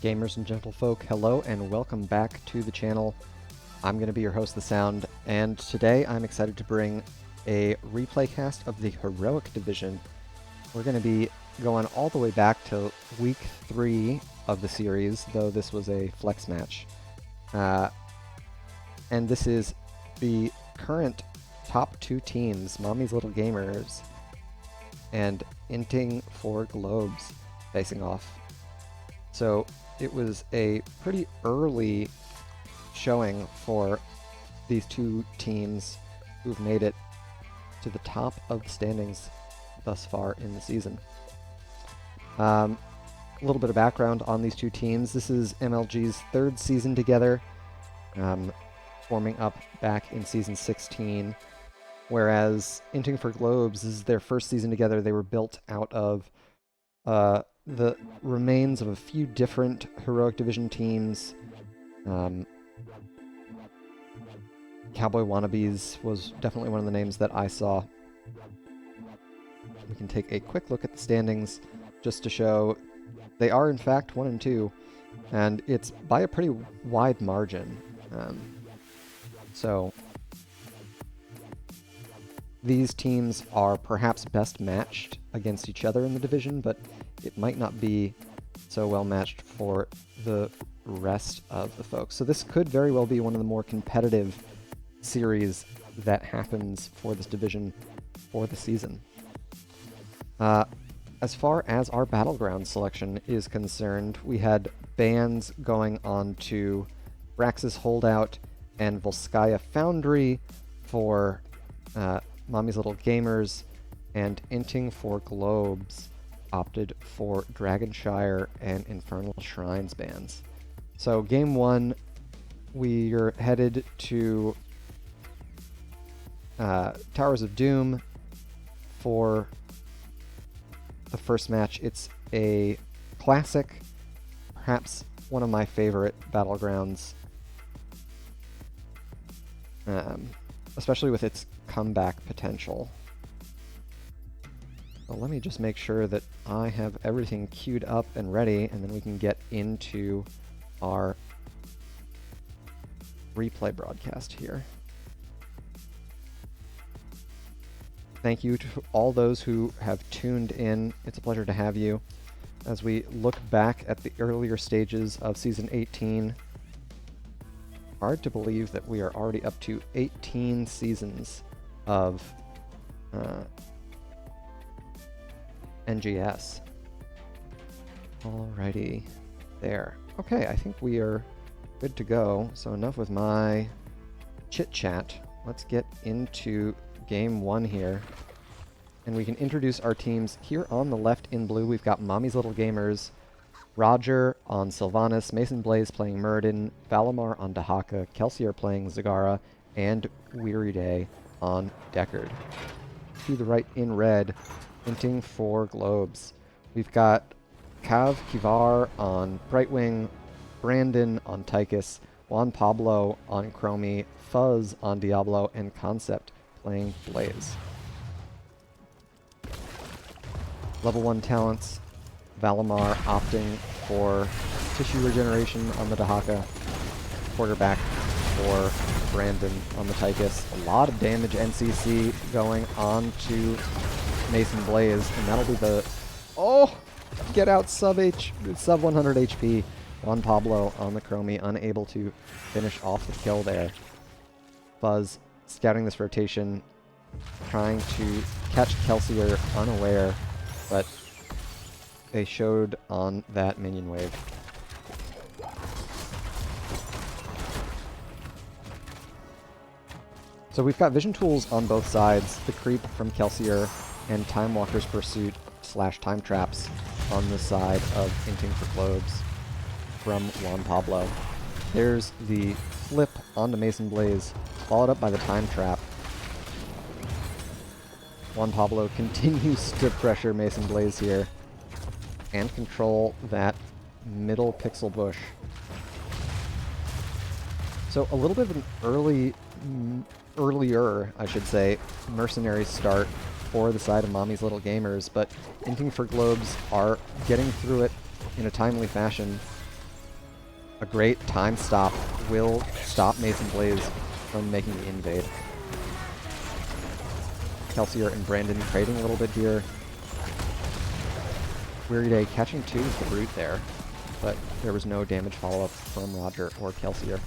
Gamers and gentlefolk, hello and welcome back to the channel. I'm going to be your host, The Sound, and today I'm excited to bring a replay cast of the Heroic Division. We're going to be going all the way back to week 3 of the series, though this was a flex match. And this is the current top 2 teams, Mommy's Little Gamers and Inting for Globes, facing off. So it was a pretty early showing for these two teams who've made it to the top of the standings thus far in the season. A little bit of background on these two teams. This is MLG's 3rd season together, forming up back in season 16, whereas Inting for Globes is their 1st season together. They were built out of the remains of a few different Heroic Division teams. Cowboy Wannabes was definitely one of the names that I saw. We can take a quick look at the standings just to show they are in fact 1 and 2, and it's by a pretty wide margin. So these teams are perhaps best matched against each other in the division, but it might not be so well matched for the rest of the folks. So this could very well be one of the more competitive series that happens for this division for the season. As far as our Battleground selection is concerned, we had bans going on to Braxis Holdout and Volskaya Foundry for Mommy's Little Gamers, and Inting for Globes opted for Dragonshire and Infernal Shrines bans. So game 1, we're headed to Towers of Doom for the first match. It's a classic, perhaps one of my favorite Battlegrounds, especially with its comeback potential. Well, let me just make sure that I have everything queued up and ready, and then we can get into our replay broadcast here. Thank you to all those who have tuned in. It's a pleasure to have you. As we look back at the earlier stages of Season 18, hard to believe that we are already up to 18 seasons of NGS. Alrighty, there. Okay, I think we are good to go. So enough with my chit-chat. Let's get into game 1 here. And we can introduce our teams. Here on the left in blue, we've got Mommy's Little Gamers, Roger on Sylvanas, Mason Blaze playing Muradin, Valimar on Dahaka, Kelsier playing Zagara, and Weary Day on Deckard. To the right in red, Inting for Globes. We've got Cav Kivar on Brightwing, Brandon on Tychus, Juan Pablo on Chromie, Fuzz on Diablo, and Concept playing Blaze. Level 1 talents, Valimar opting for Tissue Regeneration on the Dahaka, Quarterback for Brandon on the Tychus. A lot of damage NCC going on to Mason Blaze, and that'll be the... Oh! Get out sub 100 HP. Juan Pablo on the Chromie, unable to finish off the kill there. Fuzz scouting this rotation, trying to catch Kelsier unaware, but they showed on that minion wave. So we've got vision tools on both sides, the creep from Kelsier and Time Walker's Pursuit / Time Traps on the side of Inting for Globes. from Juan Pablo. There's the flip onto Mason Blaze, followed up by the time trap. Juan Pablo continues to pressure Mason Blaze here and control that middle pixel bush. So a little bit of an earlier, I should say, mercenary start for the side of Mommy's Little Gamers, but Inting for Globes are getting through it in a timely fashion. A great time stop will stop Mason Blaze from making the invade. Kelsier and Brandon trading a little bit here. Weary Day catching 2 with the root there, but there was no damage follow-up from Roger or Kelsier.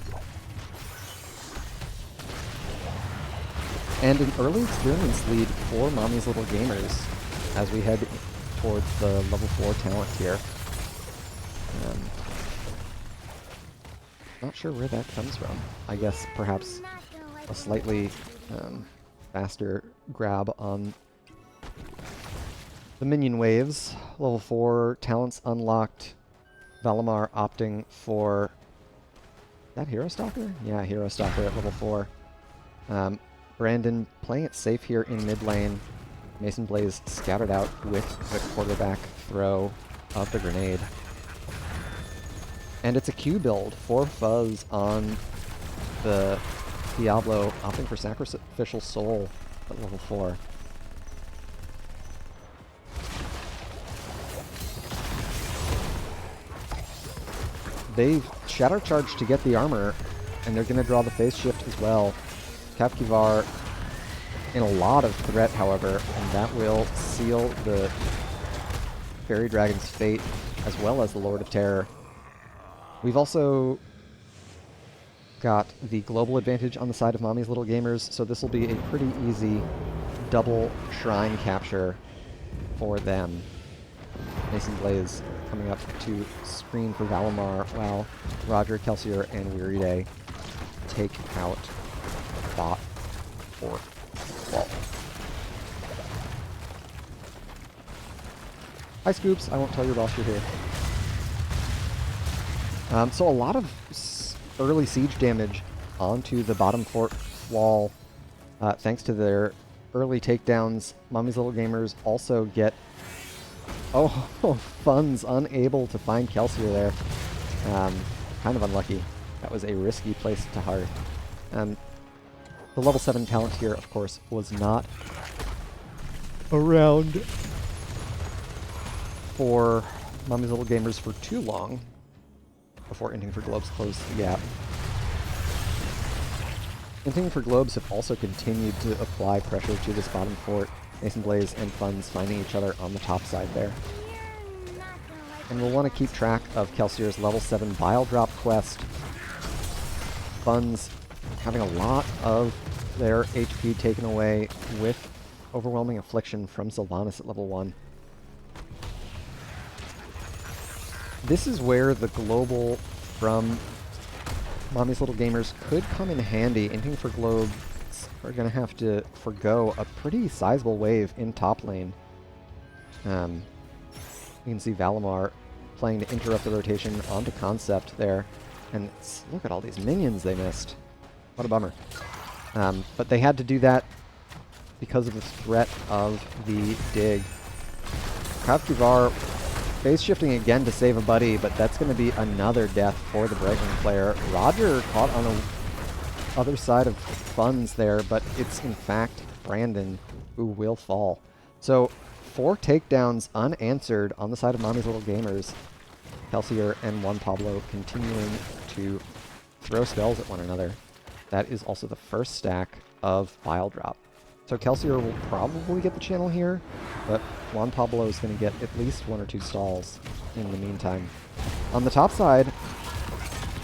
And an early experience lead for Mommy's Little Gamers as we head towards the level 4 talent tier. Not sure where that comes from. I guess perhaps a slightly faster grab on the minion waves. Level 4 talents unlocked. Valimar opting for... Is that Hero Stalker? Yeah, Hero Stalker at level 4. Brandon playing it safe here in mid lane. Mason Blaze scouted out with the quarterback throw of the grenade. And it's a Q build for Fuzz on the Diablo, opting for Sacrificial Soul at level 4. They've Shadow Charged to get the armor, and they're going to draw the phase shift as well. Kapkivar in a lot of threat, however, and that will seal the Fairy Dragon's fate as well as the Lord of Terror. We've also got the global advantage on the side of Mommy's Little Gamers, so this will be a pretty easy double shrine capture for them. Mason Blaze coming up to screen for Valimar while Roger, Kelsier, and Weary Day take out bot or wall. Hi Scoops, I won't tell your boss you're here. So a lot of early siege damage onto the bottom fort wall thanks to their early takedowns. Mommy's Little Gamers also get... Oh, Fun's unable to find Kelsier there. Kind of unlucky. That was a risky place to hearth. The level 7 talent here, of course, was not around for Mommy's Little Gamers for too long before Inting for Globes closed the gap. Inting for Globes have also continued to apply pressure to this bottom fort. Mason Blaze and Fun's finding each other on the top side there. And we'll want to keep track of Kelsier's level 7 Bile Drop quest. Fun's having a lot of their HP taken away with Overwhelming Affliction from Sylvanas at level 1. This is where the global from Mommy's Little Gamers could come in handy. Inting for Globes are going to have to forgo a pretty sizable wave in top lane. You can see Valimar playing to interrupt the rotation onto Concept there. And look at all these minions they missed. What a bummer. But they had to do that because of the threat of the dig. Kapkivar phase shifting again to save a buddy, but that's going to be another death for the Brightwing player. Roger caught on the other side of Fun's there, but it's in fact Brandon who will fall. So 4 takedowns unanswered on the side of Mommy's Little Gamers. Kelsier and Juan Pablo continuing to throw spells at one another. That is also the first stack of Bile Drop. So Kelsier will probably get the channel here, but Juan Pablo is going to get at least 1 or 2 stalls in the meantime. On the top side,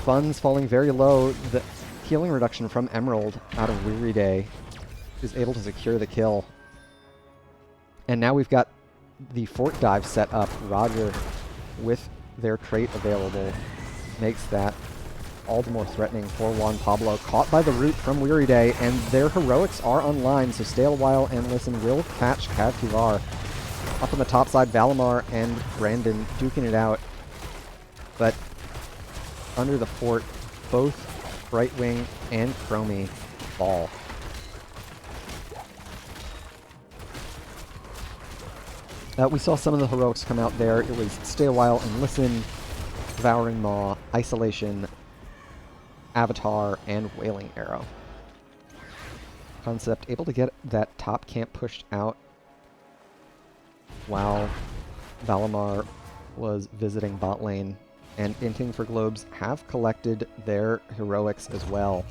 Fun's falling very low. The healing reduction from Emerald out of Weary Day is able to secure the kill. And now we've got the fort dive set up. Roger, with their trait available, makes that all the more threatening for Juan Pablo. Caught by the root from Weary Day, and their heroics are online, so stay a while and listen will catch Kapkivar. Up on the top side, Valimar and Brandon duking it out. But under the fort, both Brightwing and Chromie fall. We saw some of the heroics come out there. It was Stay a While and Listen, Devouring Maw, Isolation, Avatar, and Wailing Arrow. Concept able to get that top camp pushed out while Valimar was visiting bot lane, and Inting for Globes have collected their heroics as well.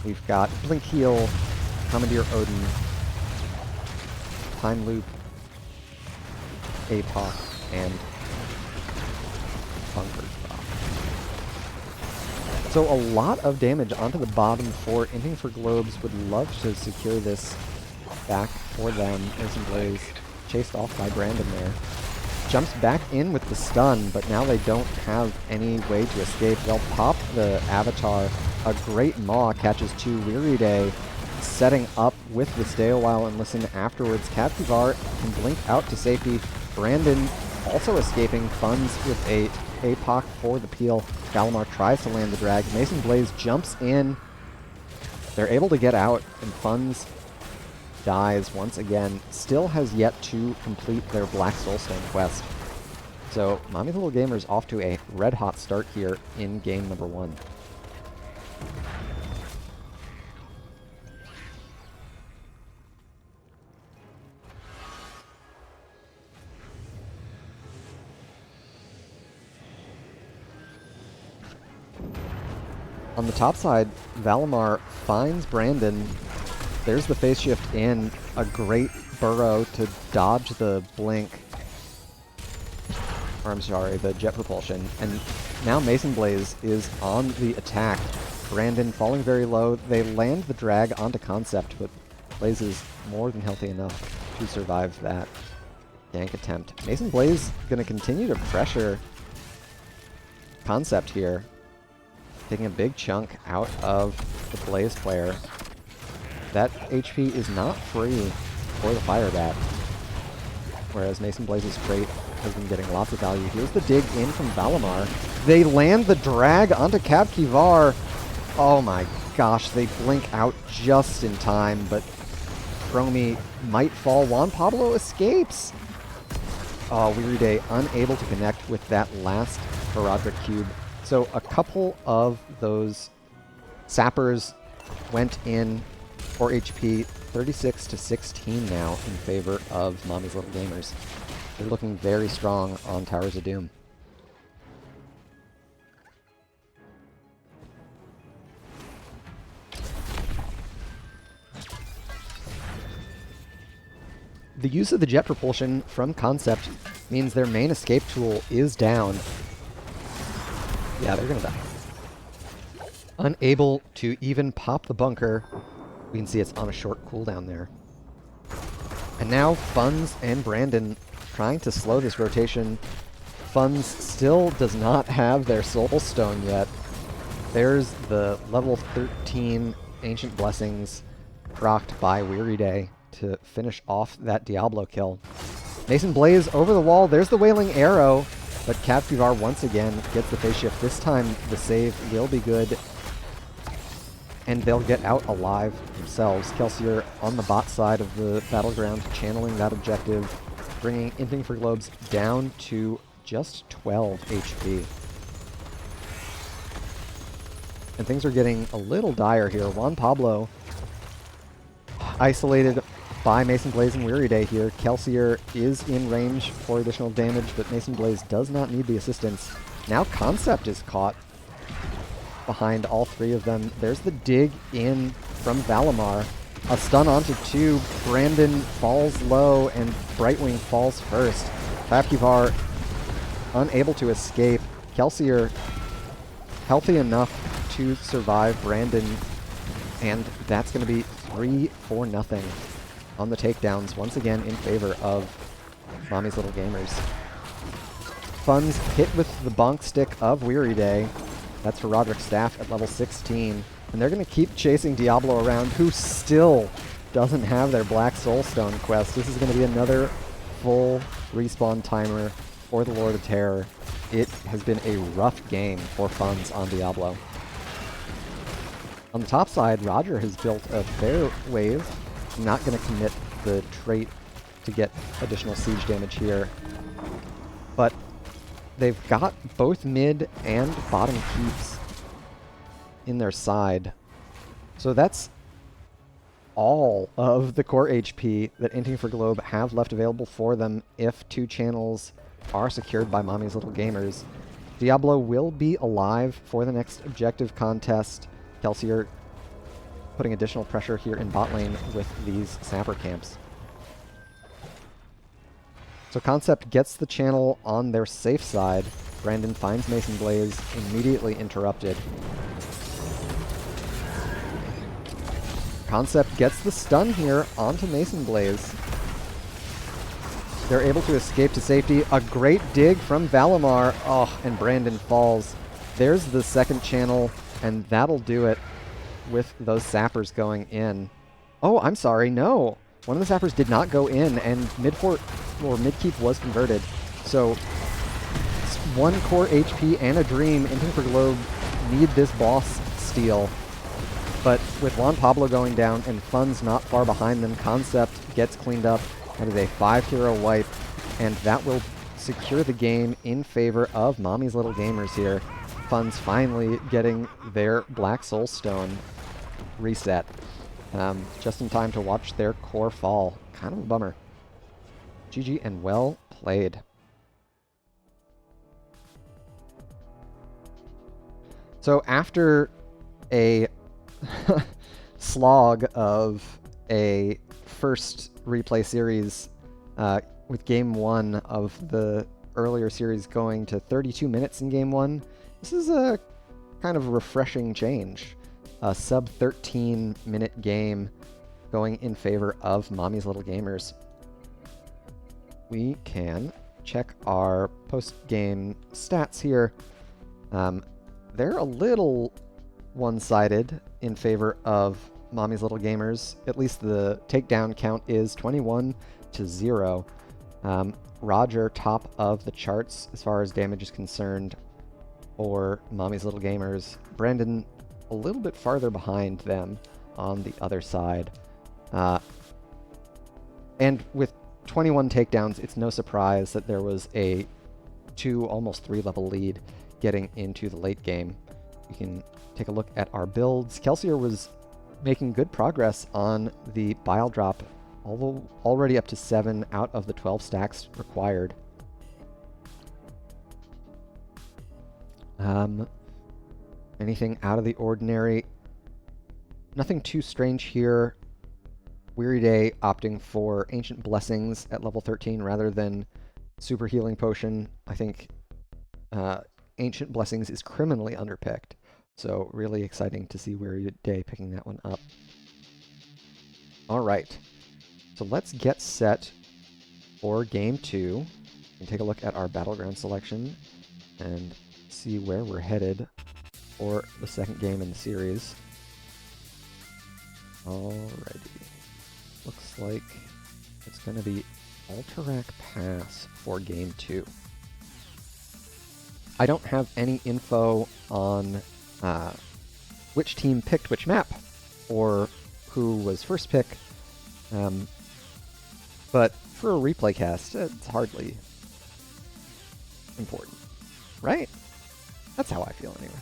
We've got Blink Heal, Commandeer Odin, Time Loop, APOC, and Bunker Drop. So a lot of damage onto the bottom four. Inting for Globes would love to secure this back for them. Mason Blaze chased off by Brandon there. Jumps back in with the stun, but now they don't have any way to escape. They'll pop the Avatar. A great Maw catches two. Weary Day setting up with the Stay a While and Listen afterwards. Captivar can blink out to safety. Brandon also escaping. Funds with a APOC for the peel. Valimar tries to land the drag. Mason Blaze jumps in. They're able to get out, and Funds dies once again. Still has yet to complete their Black Soulstone quest. So, Mommy Little Gamer's off to a red-hot start here in game number 1. On the top side, Valimar finds Brandon. There's the phase shift in. A great burrow to dodge the blink. Or I'm sorry, the jet propulsion. And now Mason Blaze is on the attack. Brandon falling very low. They land the drag onto Concept, but Blaze is more than healthy enough to survive that gank attempt. Mason Blaze going to continue to pressure Concept here, taking a big chunk out of the Blaze player. That HP is not free for the Fire Bat, whereas Mason Blaze's crate has been getting lots of value. Here's the dig in from Valimar. They land the drag onto Capkivar. Oh my gosh, they blink out just in time, but Chromie might fall. Juan Pablo escapes. Oh, Weary Day unable to connect with that last Herodric Cube. So a couple of those sappers went in for HP, 36 to 16 now in favor of Mommy's Little Gamers. They're looking very strong on Towers of Doom. The use of the jet propulsion from Concept means their main escape tool is down. Yeah, they're gonna die. Unable to even pop the bunker. We can see it's on a short cooldown there. And now Funds and Brandon trying to slow this rotation. Funds still does not have their Soul Stone yet. There's the level 13 Ancient Blessings procced by Weary Day to finish off that Diablo kill. Mason Blaze over the wall. There's the Wailing Arrow, but Captivar once again gets the phase shift. This time the save will be good, and they'll get out alive themselves. Kelsier on the bot side of the battleground, channeling that objective, bringing Inting for Globes down to just 12 HP. And things are getting a little dire here. Juan Pablo isolated by Mason Blaze and Weary Day here. Kelsier is in range for additional damage, but Mason Blaze does not need the assistance. Now Concept is caught behind all three of them. There's the dig in from Valimar. A stun onto two. Brandon falls low, and Brightwing falls first. Capkivar unable to escape. Kelsier healthy enough to survive Brandon, and that's going to be 3-0 on the takedowns, once again in favor of Mommy's Little Gamers. Funds hit with the bonk stick of Weary Day. That's Herodric's staff at level 16. And they're going to keep chasing Diablo around, who still doesn't have their Black Soulstone quest. This is going to be another full respawn timer for the Lord of Terror. it has been a rough game for funds on Diablo. On the top side, Roger has built a fair wave. Not going to commit the trait to get additional siege damage here. But they've got both mid and bottom keeps in their side. So that's all of the core HP that Inting for Globe have left available for them if 2 channels are secured by Mommy's Little Gamers. Diablo will be alive for the next objective contest. Kelsier putting additional pressure here in bot lane with these sapper camps. So Concept gets the channel on their safe side. Brandon finds Mason Blaze, immediately interrupted. Concept gets the stun here onto Mason Blaze. They're able to escape to safety. A great dig from Valimar. Oh, and Brandon falls. There's the second channel, and that'll do it with those sappers going in. Oh, I'm sorry, no. One of the sappers did not go in, and mid-fort or mid-keep was converted. So 1 core HP and a dream. Inting for Globe need this boss steal. But with Juan Pablo going down and funds not far behind them, Concept gets cleaned up. That is a 5-hero wipe, and that will secure the game in favor of Mommy's Little Gamers here. Funds finally getting their Black Soul Stone reset. Just in time to watch their core fall. Kind of a bummer. GG and well played. So after a slog of a first replay series with game 1 of the earlier series going to 32 minutes in game 1, this is a kind of refreshing change. A sub 13 minute game going in favor of Mommy's Little Gamers. We can check our post-game stats here. They're a little one-sided in favor of Mommy's Little Gamers. At least the takedown count is 21-0. Roger top of the charts as far as damage is concerned for Mommy's Little Gamers. Brandon a little bit farther behind them on the other side. And with 21 takedowns, it's no surprise that there was a 2, almost 3 level lead getting into the late game. You can take a look at our builds. Kelsier was making good progress on the Bile Drop, although already up to 7 out of the 12 stacks required. Anything out of the ordinary? Nothing too strange here. Weary Day opting for Ancient Blessings at level 13 rather than Super Healing Potion. I think Ancient Blessings is criminally underpicked, so really exciting to see Weary Day picking that one up. All right, so let's get set for game 2 and take a look at our Battleground selection and see where we're headed for the second game in the series. Alrighty. Looks like it's going to be Alterac Pass for game 2. I don't have any info on which team picked which map or who was first pick, but for a replay cast, it's hardly important, right? That's how I feel anyway.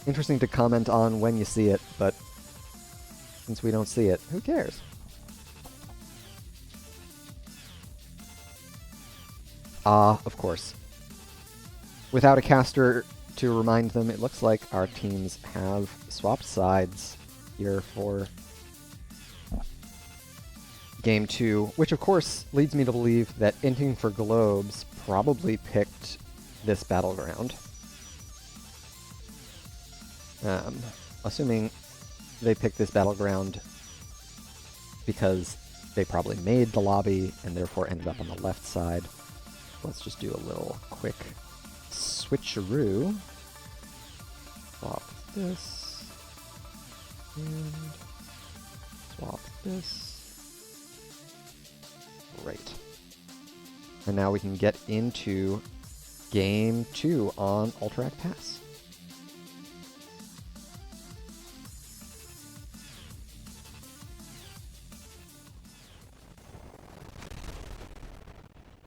Interesting to comment on when you see it, but since we don't see it, who cares? Of course. Without a caster to remind them, it looks like our teams have swapped sides here for game 2, which of course leads me to believe that Inting for Globes probably picked this battleground. Assuming they picked this battleground because they probably made the lobby and therefore ended up on the left side. Let's just do a little quick switcheroo. Swap this. And swap this. Great. And now we can get into Game 2 on Ultrak Pass.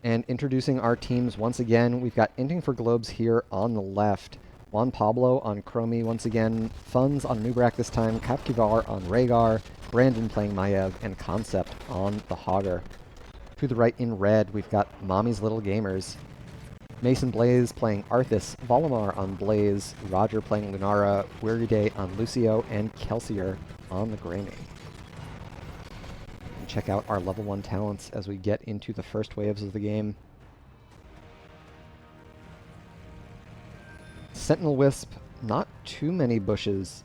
And introducing our teams once again, we've got Inting for Globes here on the left. Juan Pablo on Chromie once again. Funds on Nubrak this time. Kapkivar on Rhaegar. Brandon playing Maiev. And Concept on the Hogger. To the right in red, we've got Mommy's Little Gamers. Mason Blaze playing Arthas. Volamar on Blaze. Roger playing Lunara. Weary Day on Lucio. And Kelsier on the Greymane. Check out our level 1 talents as we get into the first waves of the game. Sentinel Wisp, not too many bushes,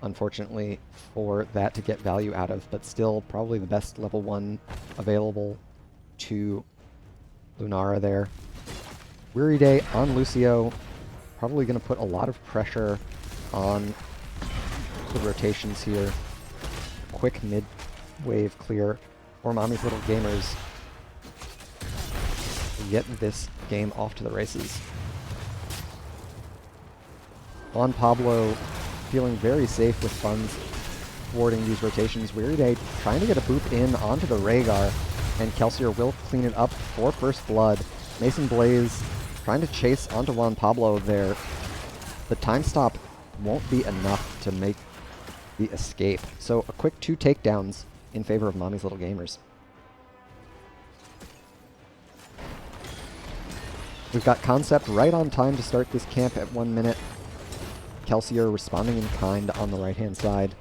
unfortunately, for that to get value out of, but still probably the best level 1 available to Lunara there. Weary Day on Lucio, probably going to put a lot of pressure on the rotations here. Quick mid-wave clear for Mommy's Little Gamers to get this game off to the races. Juan Pablo feeling very safe with funds thwarting these rotations. Weary Day trying to get a boop in onto the Rhaegar, and Kelsier will clean it up for first blood. Mason Blaze trying to chase onto Juan Pablo there. The time stop won't be enough to make the escape. So a quick 2 takedowns in favor of Mommy's Little Gamers. We've got Concept right on time to start this camp at 1 minute. Kelsier responding in kind on the right-hand side.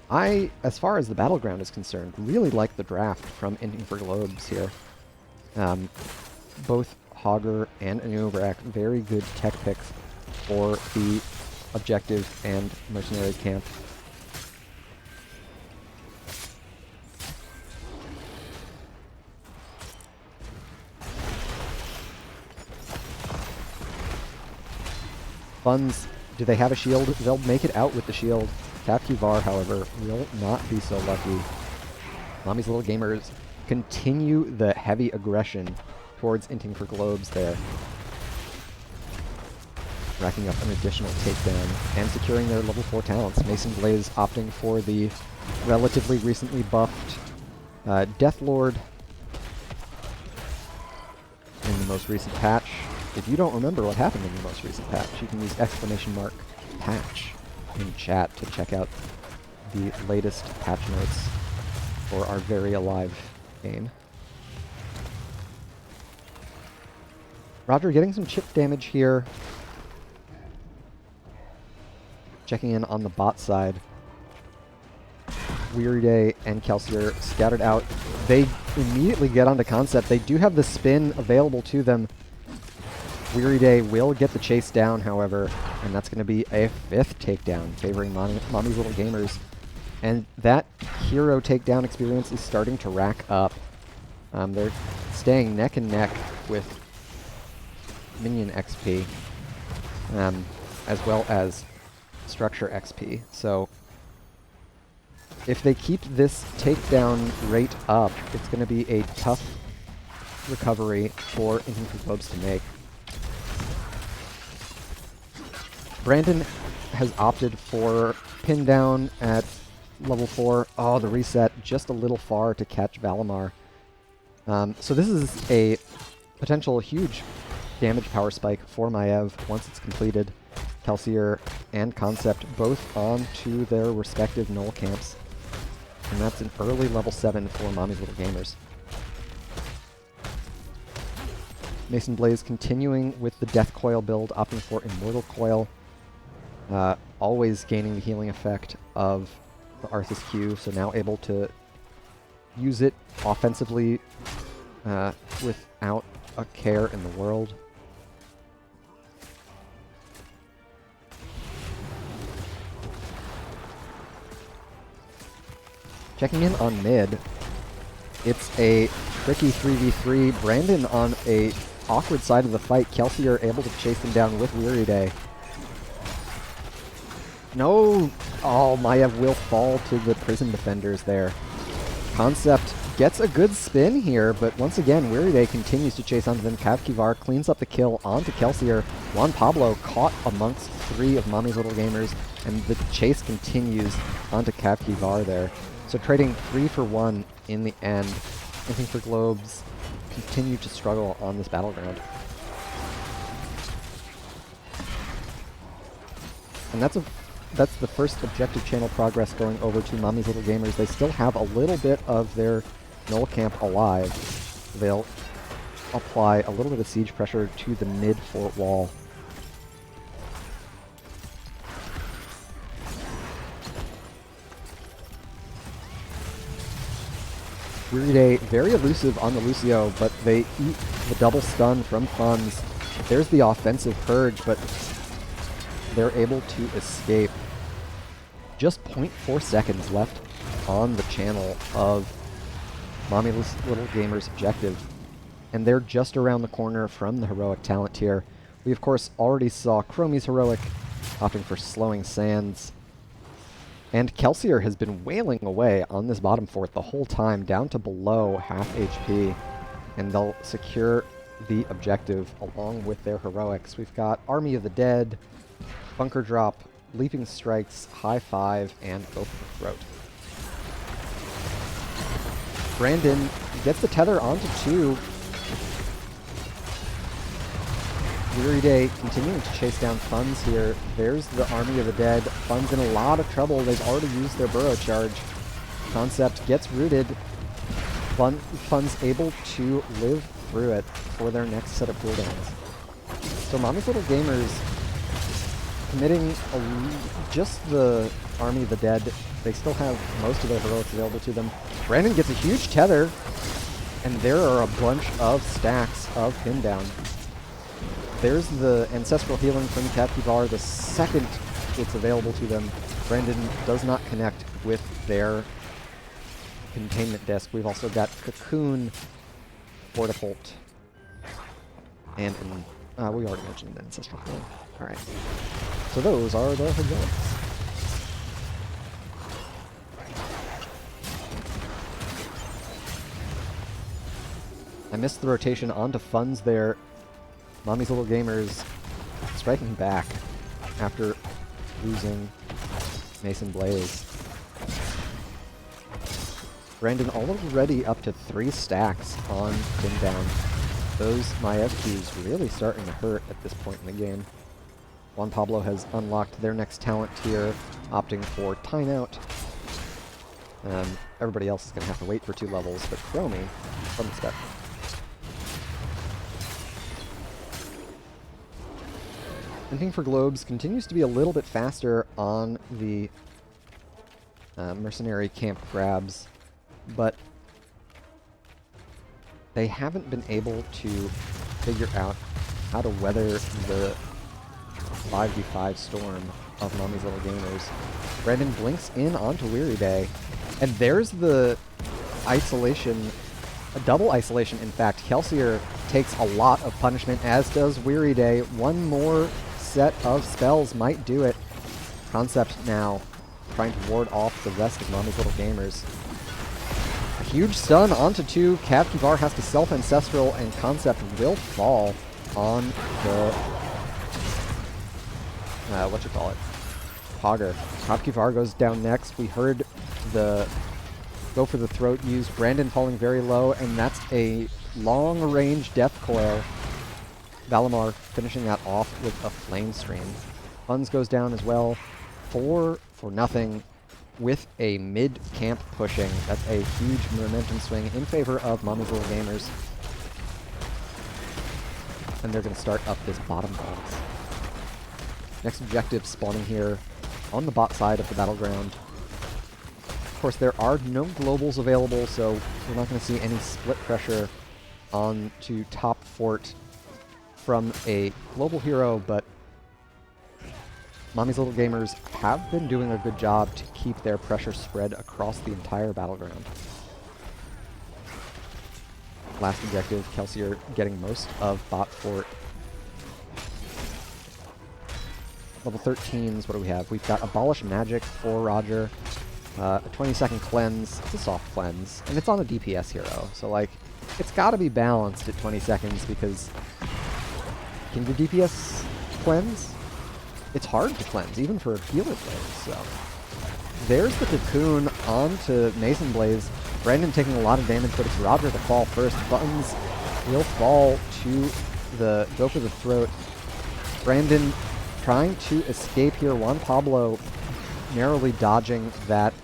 I, as far as the battleground is concerned, really like the draft from Inting for Globes here. Both Hogger and Anubrak, very good tech picks for the objective and mercenary camp. Funds, do they have a shield? They'll make it out with the shield. Kapkivar, however, will not be so lucky. Mommy's Little Gamers continue the heavy aggression towards Inting for Globes there. Racking up an additional takedown and securing their level 4 talents. Mason Blaze opting for the relatively recently buffed Death Lord in the most recent patch. If you don't remember what happened in the most recent patch, you can use !patch in chat to check out the latest patch notes for our very alive game. Roger getting some chip damage here. Checking in on the bot side. Weary Day and Kelsier scattered out. They immediately get onto Concept. They do have the spin available to them. Weary Day will get the chase down, however, and that's going to be a 5th takedown, favoring Mommy's Little Gamers. And that hero takedown experience is starting to rack up. They're staying neck and neck with minion XP, as well as structure XP. So if they keep this takedown rate up, it's going to be a tough recovery for Inting for Globes to make. Brandon has opted for pin down at level 4. Oh, the reset just a little far to catch Valimar. So this is a potential huge damage power spike for Maiev once it's completed. Kelsier and Concept both on to their respective null camps. And that's an early level 7 for Mommy's Little Gamers. Mason Blaze continuing with the Death Coil build, opting for Immortal Coil. Always gaining the healing effect of the Arthas Q, so now able to use it offensively without a care in the world. Checking in on mid, it's a tricky 3v3. Brandon on a awkward side of the fight. Kelsier able to chase him down with Weary Day. No! Oh, Maiev will fall to the prison defenders there. Concept gets a good spin here, but once again, Weary Day continues to chase onto them. Kavkivar cleans up the kill onto Kelsier. Juan Pablo caught amongst 3 of Mommy's Little Gamers, and the chase continues onto Kavkivar there. So trading 3 for 1 in the end. Inting for Globes continue to struggle on this battleground. And that's the first objective channel progress going over to Mommy's Little Gamers. They still have a little bit of their Null Camp alive. They'll apply a little bit of siege pressure to the mid-fort wall. Weary Day very elusive on the Lucio, but they eat the double stun from Funds. There's the offensive purge, but they're able to escape. Just 0.4 seconds left on the channel of Mommy Little Gamers' objective, and they're just around the corner from the heroic talent tier. We, of course, already saw Chromie's heroic opting for Slowing Sands, and Kelsier has been wailing away on this bottom fort the whole time, down to below half HP, and they'll secure the objective along with their heroics. We've got Army of the Dead, Bunker Drop, Leaping Strikes, High Five, and Go for the Throat. Brandon gets the tether onto 2. Weary Day continuing to chase down Funds here. There's the Army of the Dead. Funds in a lot of trouble. They've already used their burrow charge. Concept gets rooted. Funds able to live through it for their next set of cooldowns. So Mommy's Little Gamers committing just the Army of the Dead. They still have most of their heroics available to them. Brandon gets a huge tether, and there are a bunch of stacks of pin down. There's the Ancestral Healing from Kavkivar. The second it's available to them, Brandon does not connect with their containment disc. We've also got Cocoon, Fortifult, and we already mentioned the Ancestral Healing. Alright. So those are the heroics. I missed the rotation onto Funds there. Mommy's Little Gamers striking back after losing Mason Blaze. Brandon already up to 3 stacks on pin down. Those MyFQs really starting to hurt at this point in the game. Juan Pablo has unlocked their next talent tier, opting for Timeout. Everybody else is going to have to wait for 2 levels, but Chromie, from the step. Inting for Globes continues to be a little bit faster on the mercenary camp grabs, but they haven't been able to figure out how to weather the 5v5 storm of Mommy's Little Gamers. Brandon blinks in onto Weary Day, and there's the isolation, a double isolation in fact. Kelsier takes a lot of punishment, as does Weary Day. One more set of spells might do it. Concept now trying to ward off the rest of Mommy's Little Gamers. A huge stun onto 2. Kavkivar has to self-ancestral, and Concept will fall on the Hogger. Kavkivar goes down next. We heard the Go for the Throat used. Brandon falling very low, and that's a long-range death coil. Valimar finishing that off with a Flame Stream. Funds goes down as well. 4 for nothing with a mid-camp pushing. That's a huge momentum swing in favor of Mommy's Little Gamers. And they're going to start up this bottom box. Next objective spawning here on the bot side of the battleground. Of course, there are no globals available, so we're not going to see any split pressure on to top fort from a global hero, but Mommy's Little Gamers have been doing a good job to keep their pressure spread across the entire battleground. Last objective, Kelsier getting most of bot fort. Level 13s, what do we have? We've got Abolish Magic for Roger. A 20-second cleanse, it's a soft cleanse, and it's on a DPS hero, so like, it's gotta be balanced at 20 seconds because can your DPS cleanse? It's hard to cleanse, even for healer players, so. There's the cocoon onto Mason Blaze. Brandon taking a lot of damage, but it's Roger to fall first. Buttons will fall to the go for the throat. Brandon trying to escape here. Juan Pablo narrowly dodging that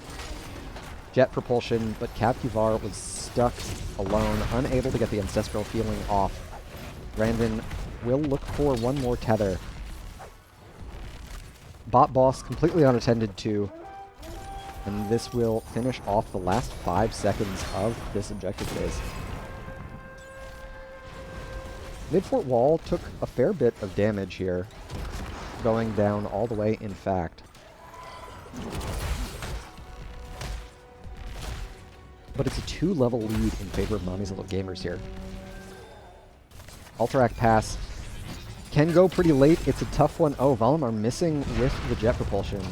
jet propulsion, but Capkivar was stuck alone, unable to get the ancestral healing off. Brandon will look for one more tether. Bot boss completely unattended to, and this will finish off the last 5 seconds of this objective phase. Mid-fort wall took a fair bit of damage here, going down all the way, in fact. But it's a 2-level lead in favor of Mommy's Little Gamers here. Alterac pass can go pretty late. It's a tough one. Oh, Valimar missing with the jet propulsion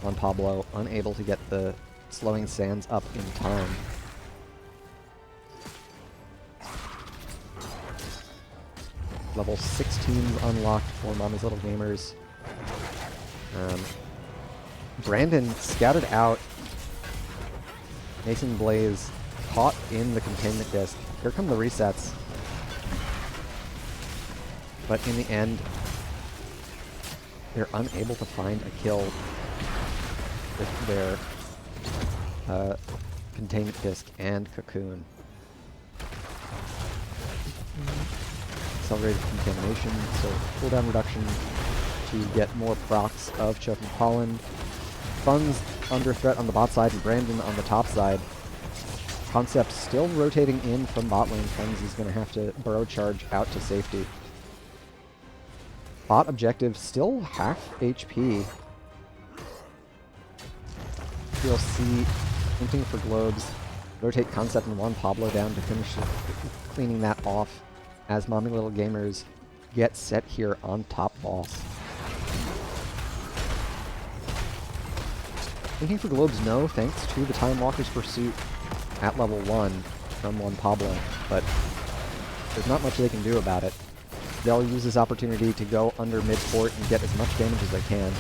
on Pablo, unable to get the slowing sands up in time. Level 16's unlocked for Mommy's Little Gamers. Brandon scouted out. Mason Blaze caught in the containment disc. Here come the resets. But in the end, they're unable to find a kill with their containment disc and cocoon. Accelerated contamination, so cooldown reduction to get more procs of choking pollen. Fun's under threat on the bot side and Brandon on the top side. Concept still rotating in from bot lane. Fun's is going to have to burrow charge out to safety. Bot objective still half HP. We'll see Inting for globes. Rotate Concept and Juan Pablo down to finish cleaning that off as Mommy Little Gamers get set here on top boss. Inting for globes, no, thanks to the Time Walker's Pursuit at level 1 from Juan Pablo, but there's not much they can do about it. They'll use this opportunity to go under mid-fort and get as much damage as they can.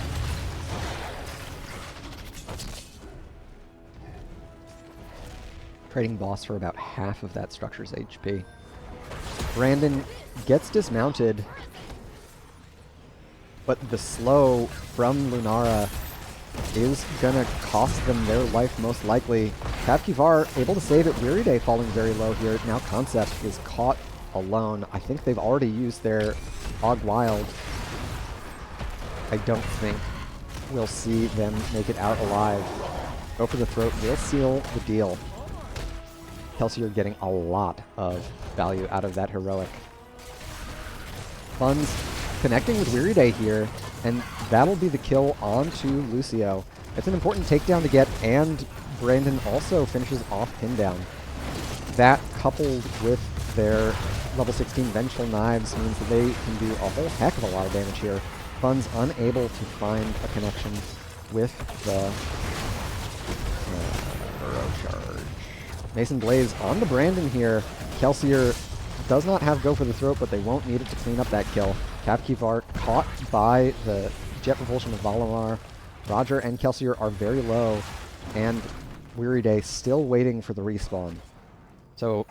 Trading boss for about half of that structure's HP. Brandon gets dismounted, but the slow from Lunara is gonna cost them their life most likely. Capkivar able to save it. Weary Day falling very low here. Now Concept is caught alone. I think they've already used their Og Wild. I don't think we'll see them make it out alive. Go for the throat will seal the deal. Kelsier getting a lot of value out of that heroic. Fun's connecting with Weary Day here, and that'll be the kill onto Lucio. It's an important takedown to get, and Brandon also finishes off Pindown. That, coupled with their level 16 Vengeful Knives, means that they can do a whole heck of a lot of damage here. Fun's unable to find a connection with the burrow charge. Mason Blaze on the Brandon here. Kelsier does not have Go for the Throat, but they won't need it to clean up that kill. Capkivar caught by the jet propulsion of Valimar. Roger and Kelsier are very low, and Weary Day still waiting for the respawn. So,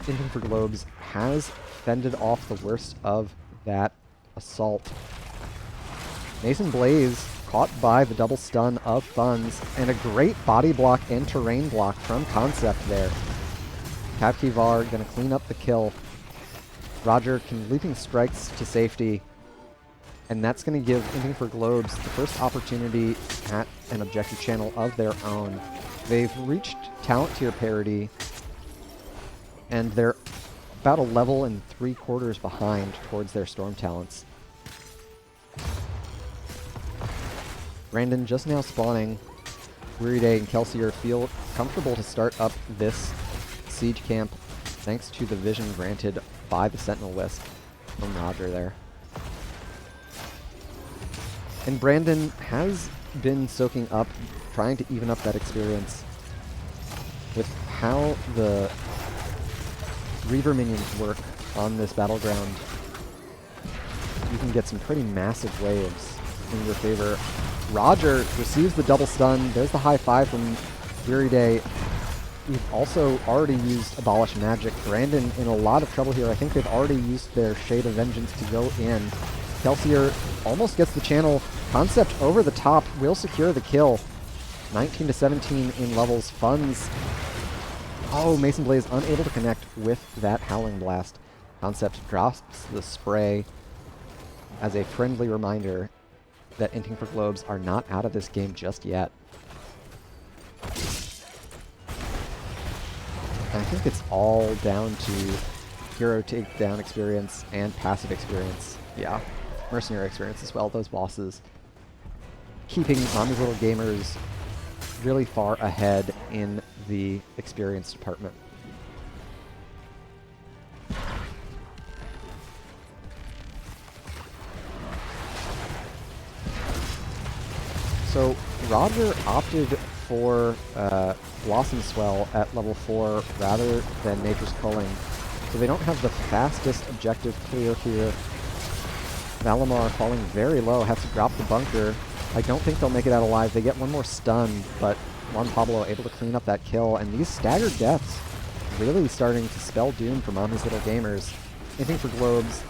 Inting for Globes has fended off the worst of that assault. Mason Blaze caught by the double stun of Fun's, and a great body block and terrain block from Concept there. Capkivar gonna clean up the kill. Roger can leaping strikes to safety, and that's gonna give Inting for Globes the first opportunity at an objective channel of their own. They've reached talent tier parity, and they're about a level and 3/4 behind towards their Storm talents. Brandon just now spawning. Weary Day and Kelsier feel comfortable to start up this siege camp thanks to the vision granted by the Sentinel Wisp from Roger there. And Brandon has been soaking up, trying to even up that experience with how the Reaver minions work on this battleground. You can get some pretty massive waves in your favor. Roger receives the double stun. There's the high five from Weary Day. We've also already used Abolish Magic. Brandon in a lot of trouble here. I think they've already used their Shade of Vengeance to go in. Kelsier almost gets the channel. Concept over the top will secure the kill. 19 to 17 in levels. Funds. Oh, Mason Blaze unable to connect with that Howling Blast. Concept drops the spray as a friendly reminder that Inting for Globes are not out of this game just yet. And I think it's all down to hero takedown experience and passive experience. Yeah, mercenary experience as well, those bosses. Keeping Mommy's Little Gamers really far ahead in the experience department. So Roger opted for Blossom Swell at level 4 rather than Nature's Culling, so they don't have the fastest objective clear here. Valimar falling very low, has to drop the bunker. I don't think they'll make it out alive. They get one more stun, but Juan Pablo able to clean up that kill, and these staggered deaths really starting to spell doom for Mommy's Little Gamers. Inting for Globes,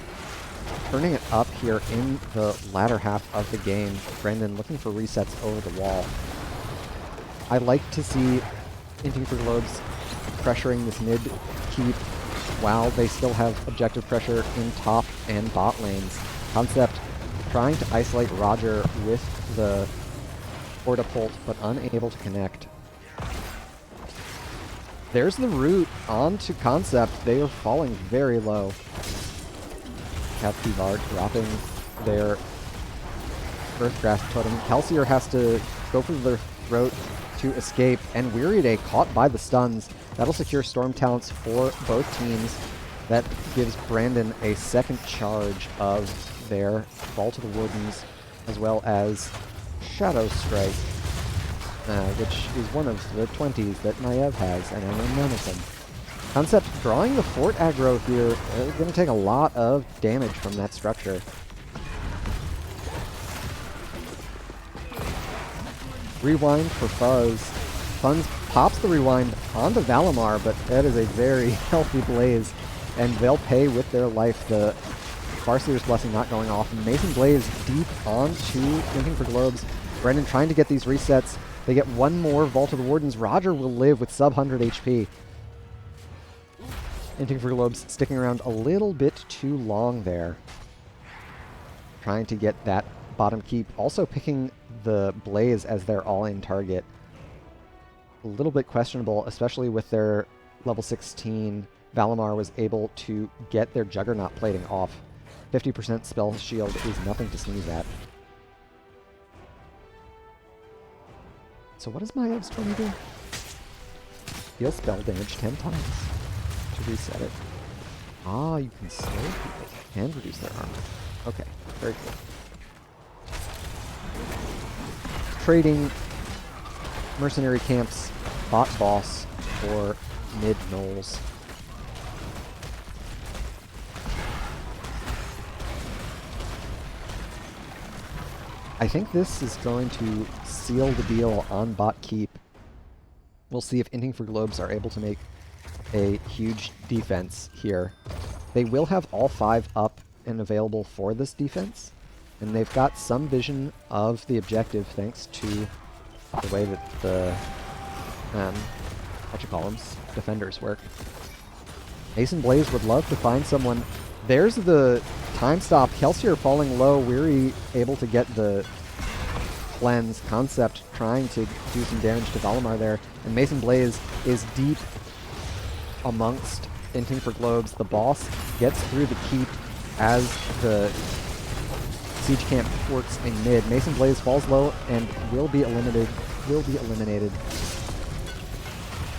turning it up here in the latter half of the game. Brandon looking for resets over the wall. I like to see Inting for Globes pressuring this mid keep while they still have objective pressure in top and bot lanes. Concept trying to isolate Roger with the Ortapult, but unable to connect. There's the root onto Concept. They are falling very low. Captivar dropping their Earthgrass Totem. Kelsier has to go for their throat to escape, and Weary Day caught by the stuns. That'll secure Storm Talents for both teams. That gives Brandon a second charge of their Vault of the Wardens, as well as Shadow Strike, which is one of the 20s that Naev has, and I know none of them. Concept drawing the fort aggro here. They're going to take a lot of damage from that structure. Rewind for Fuzz. Fuzz pops the rewind onto Valimar, but that is a very healthy Blaze, and they'll pay with their life. The Farseer's Blessing not going off. Mason Blaze deep onto Inting for Globes. Brandon trying to get these resets. They get one more Vault of the Wardens. Roger will live with sub 100 HP. Inting for Globes sticking around a little bit too long there. Trying to get that bottom keep. Also picking the Blaze as their all-in target. A little bit questionable, especially with their level 16. Valimar was able to get their Juggernaut plating off. 50% spell shield is nothing to sneeze at. So what does Maev's 20 do? Deal spell damage 10 times to reset it. Ah, you can slow people and reduce their armor. Okay, very cool. Trading mercenary camps, bot boss for mid knolls. I think this is going to seal the deal on bot keep. We'll see if Inting for Globes are able to make a huge defense here. They will have all 5 up and available for this defense, and they've got some vision of the objective thanks to the way that the defenders work. Mason Blaze would love to find someone. There's the time stop. Kelsier falling low. Weary able to get the cleanse. Concept trying to do some damage to Valimar there. And Mason Blaze is deep amongst Inting for Globes. The boss gets through the keep as the siege camp works in mid. Mason Blaze falls low and will be eliminated.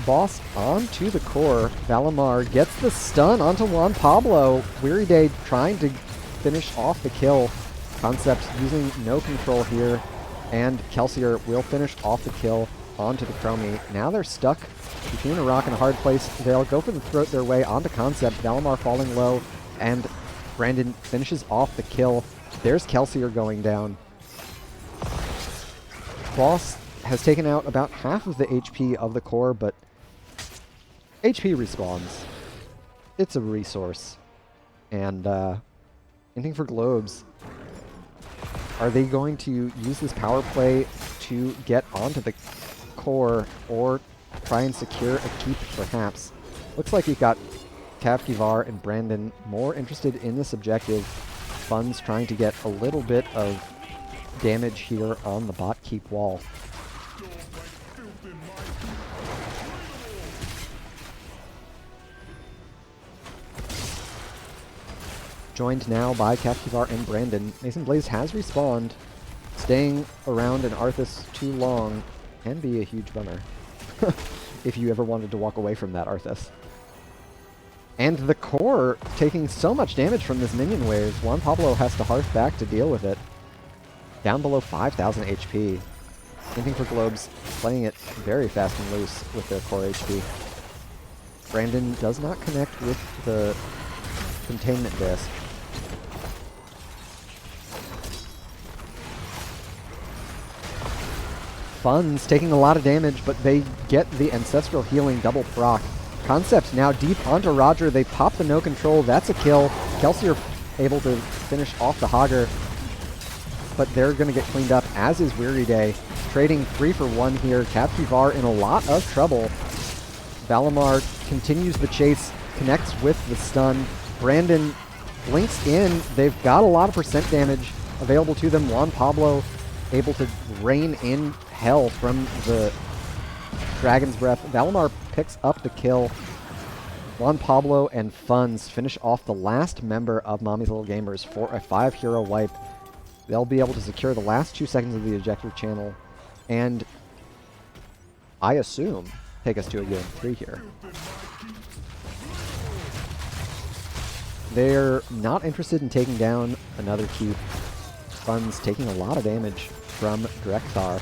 Boss onto the core. Valimar gets the stun onto Juan Pablo. Weary Day trying to finish off the kill. Concept using no control here, and Kelsier will finish off the kill onto the Chromie. Now they're stuck between a rock and a hard place. They'll go for the throat their way onto Concept. Valimar falling low, and Brandon finishes off the kill. There's Kelsier going down. Boss has taken out about half of the HP of the core, but HP respawns. It's a resource. And Inting for Globes. Are they going to use this power play to get onto the core or try and secure a keep, perhaps? Looks like we've got Kavkivar and Brandon more interested in this objective. Fun's trying to get a little bit of damage here on the bot keep wall. Joined now by Kavkivar and Brandon. Mason Blaze has respawned. Staying around an Arthas too long can be a huge bummer. If you ever wanted to walk away from that Arthas. And the core taking so much damage from this minion wave. Juan Pablo has to hearth back to deal with it. Down below 5,000 HP. Inting for Globes playing it very fast and loose with their core HP. Brandon does not connect with the containment disc. Fun's taking a lot of damage, but they get the Ancestral Healing double proc. Concept now deep onto Roger. They pop the no control. That's a kill. Kelsier able to finish off the Hogger, but they're going to get cleaned up, as is Weary Day. Trading 3 for 1 here. Kavkivar in a lot of trouble. Valimar continues the chase, connects with the stun. Brandon blinks in. They've got a lot of percent damage available to them. Juan Pablo able to rain in hell from the Dragon's Breath. Valimar picks up the kill. Juan Pablo and Funz finish off the last member of Mommy's Little Gamers for a 5-hero wipe. They'll be able to secure the last 2 seconds of the objective channel, and I assume take us to a game 3 here. They're not interested in taking down another keep. Fun's taking a lot of damage from Drekthar.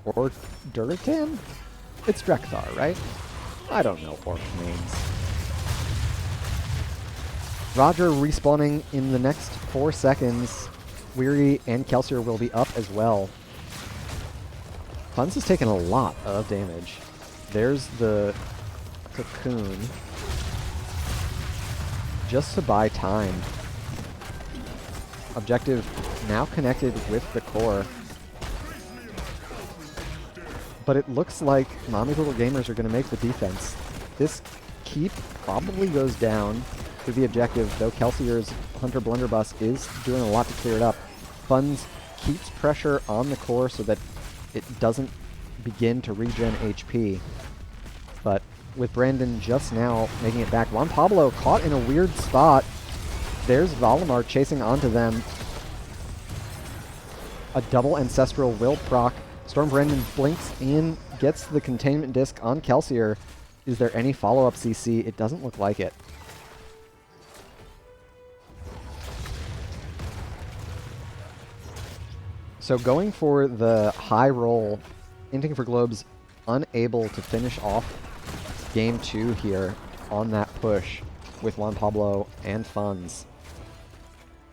Or Durakan? It's Drekthar, right? I don't know orc names. Roger respawning in the next 4 seconds. Weary and Kelsier will be up as well. Fun's has taken a lot of damage. There's the cocoon. Just to buy time. Objective now connected with the core. But it looks like Mommy's Little Gamers are going to make the defense. This keep probably goes down to the objective, though Kelsier's Hunter Blunderbuss is doing a lot to clear it up. Funz keeps pressure on the core so that it doesn't begin to regen HP. But with Brandon just now making it back, Juan Pablo caught in a weird spot. There's Valimar chasing onto them. A double Ancestral will proc. Storm Brandon blinks in, gets the containment disc on Kelsier. Is there any follow-up CC? It doesn't look like it. So going for the high roll, Inting for Globes unable to finish off game 2 here on that push with Juan Pablo and Funz.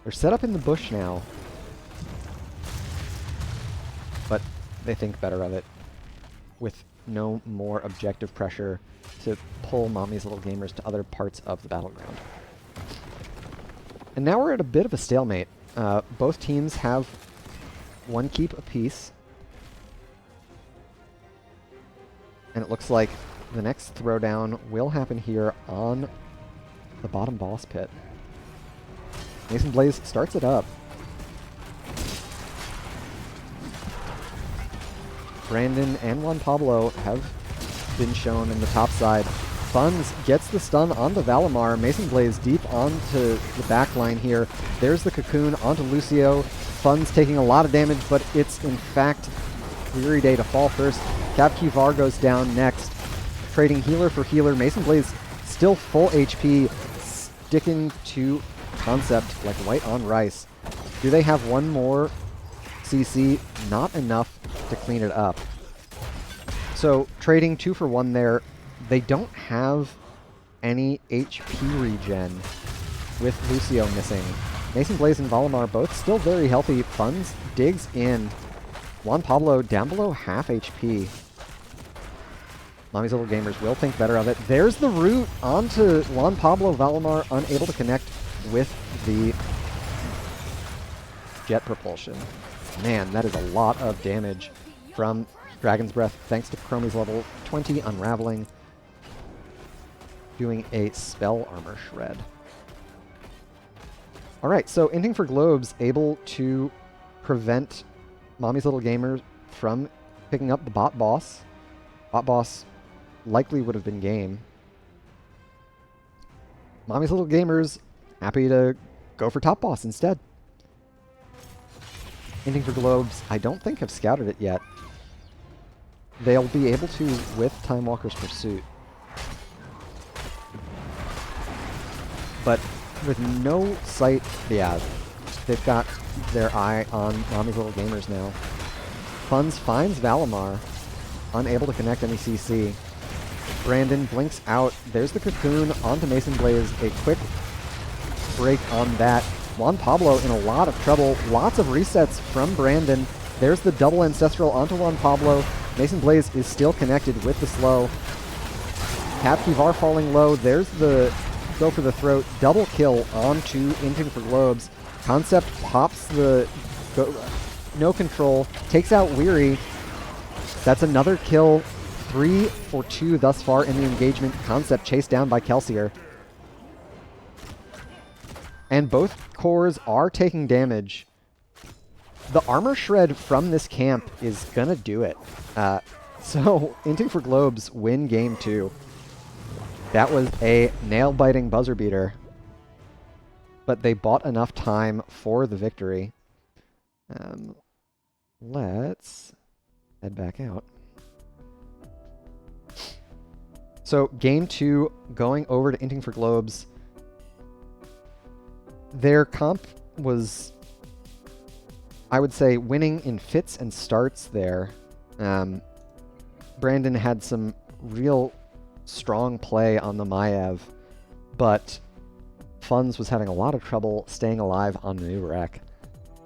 They're set up in the bush now, but they think better of it with no more objective pressure to pull Mommy's Little Gamers to other parts of the battleground. And now we're at a bit of a stalemate. Both teams have 1 keep apiece. And it looks like the next throwdown will happen here on the bottom boss pit. Mason Blaze starts it up. Brandon and Juan Pablo have been shown in the top side. Funz gets the stun onto Valimar. Mason Blaze deep onto the back line here. There's the cocoon onto Lucio. Funz taking a lot of damage, but it's in fact Weary Day to fall first. Kavkivar goes down next. Trading healer for healer. Mason Blaze still full HP, sticking to Concept like white on rice. Do they have one more CC? Not enough to clean it up. So trading 2 for 1 there. They don't have any HP regen with Lucio missing. Mason Blaze and Valimar both still very healthy. Funds digs in. Juan Pablo down below half HP. Mommy's Little Gamers will think better of it. There's the root onto Juan Pablo. Valimar unable to connect with the jet propulsion. Man, that is a lot of damage from Dragon's Breath, thanks to Chromie's level 20 Unraveling, doing a spell armor shred. Alright, so Inting for Globes able to prevent Mommy's Little Gamer from picking up the bot boss. Bot boss likely would have been game. Mommy's Little Gamers happy to go for top boss instead. Inting for Globes, I don't think have scouted it yet. They'll be able to with Time Walker's Pursuit. But with no sight, yeah, they've got their eye on Mommy's Little Gamers now. Funds finds Valimar, unable to connect any CC. Brandon blinks out. There's the Cocoon onto Mason Blaze. A quick break on that. Juan Pablo in a lot of trouble. Lots of resets from Brandon. There's the double Ancestral onto Juan Pablo. Mason Blaze is still connected with the slow. Cap Kivar falling low. There's the go for the throat. Double kill onto Inting for Globes. Concept pops the no control. Takes out Weary. That's another kill. 3 for 2 thus far in the engagement. Concept chased down by Kelsier. And both cores are taking damage. The armor shred from this camp is gonna do it. So Inting for Globes win game 2. That was a nail-biting buzzer beater. But they bought enough time for the victory. Let's head back out. So game 2, going over to Inting for Globes. Their comp was, I would say, winning in fits and starts there. Brandon had some real strong play on the Maiev, but Funds was having a lot of trouble staying alive on Nubarak.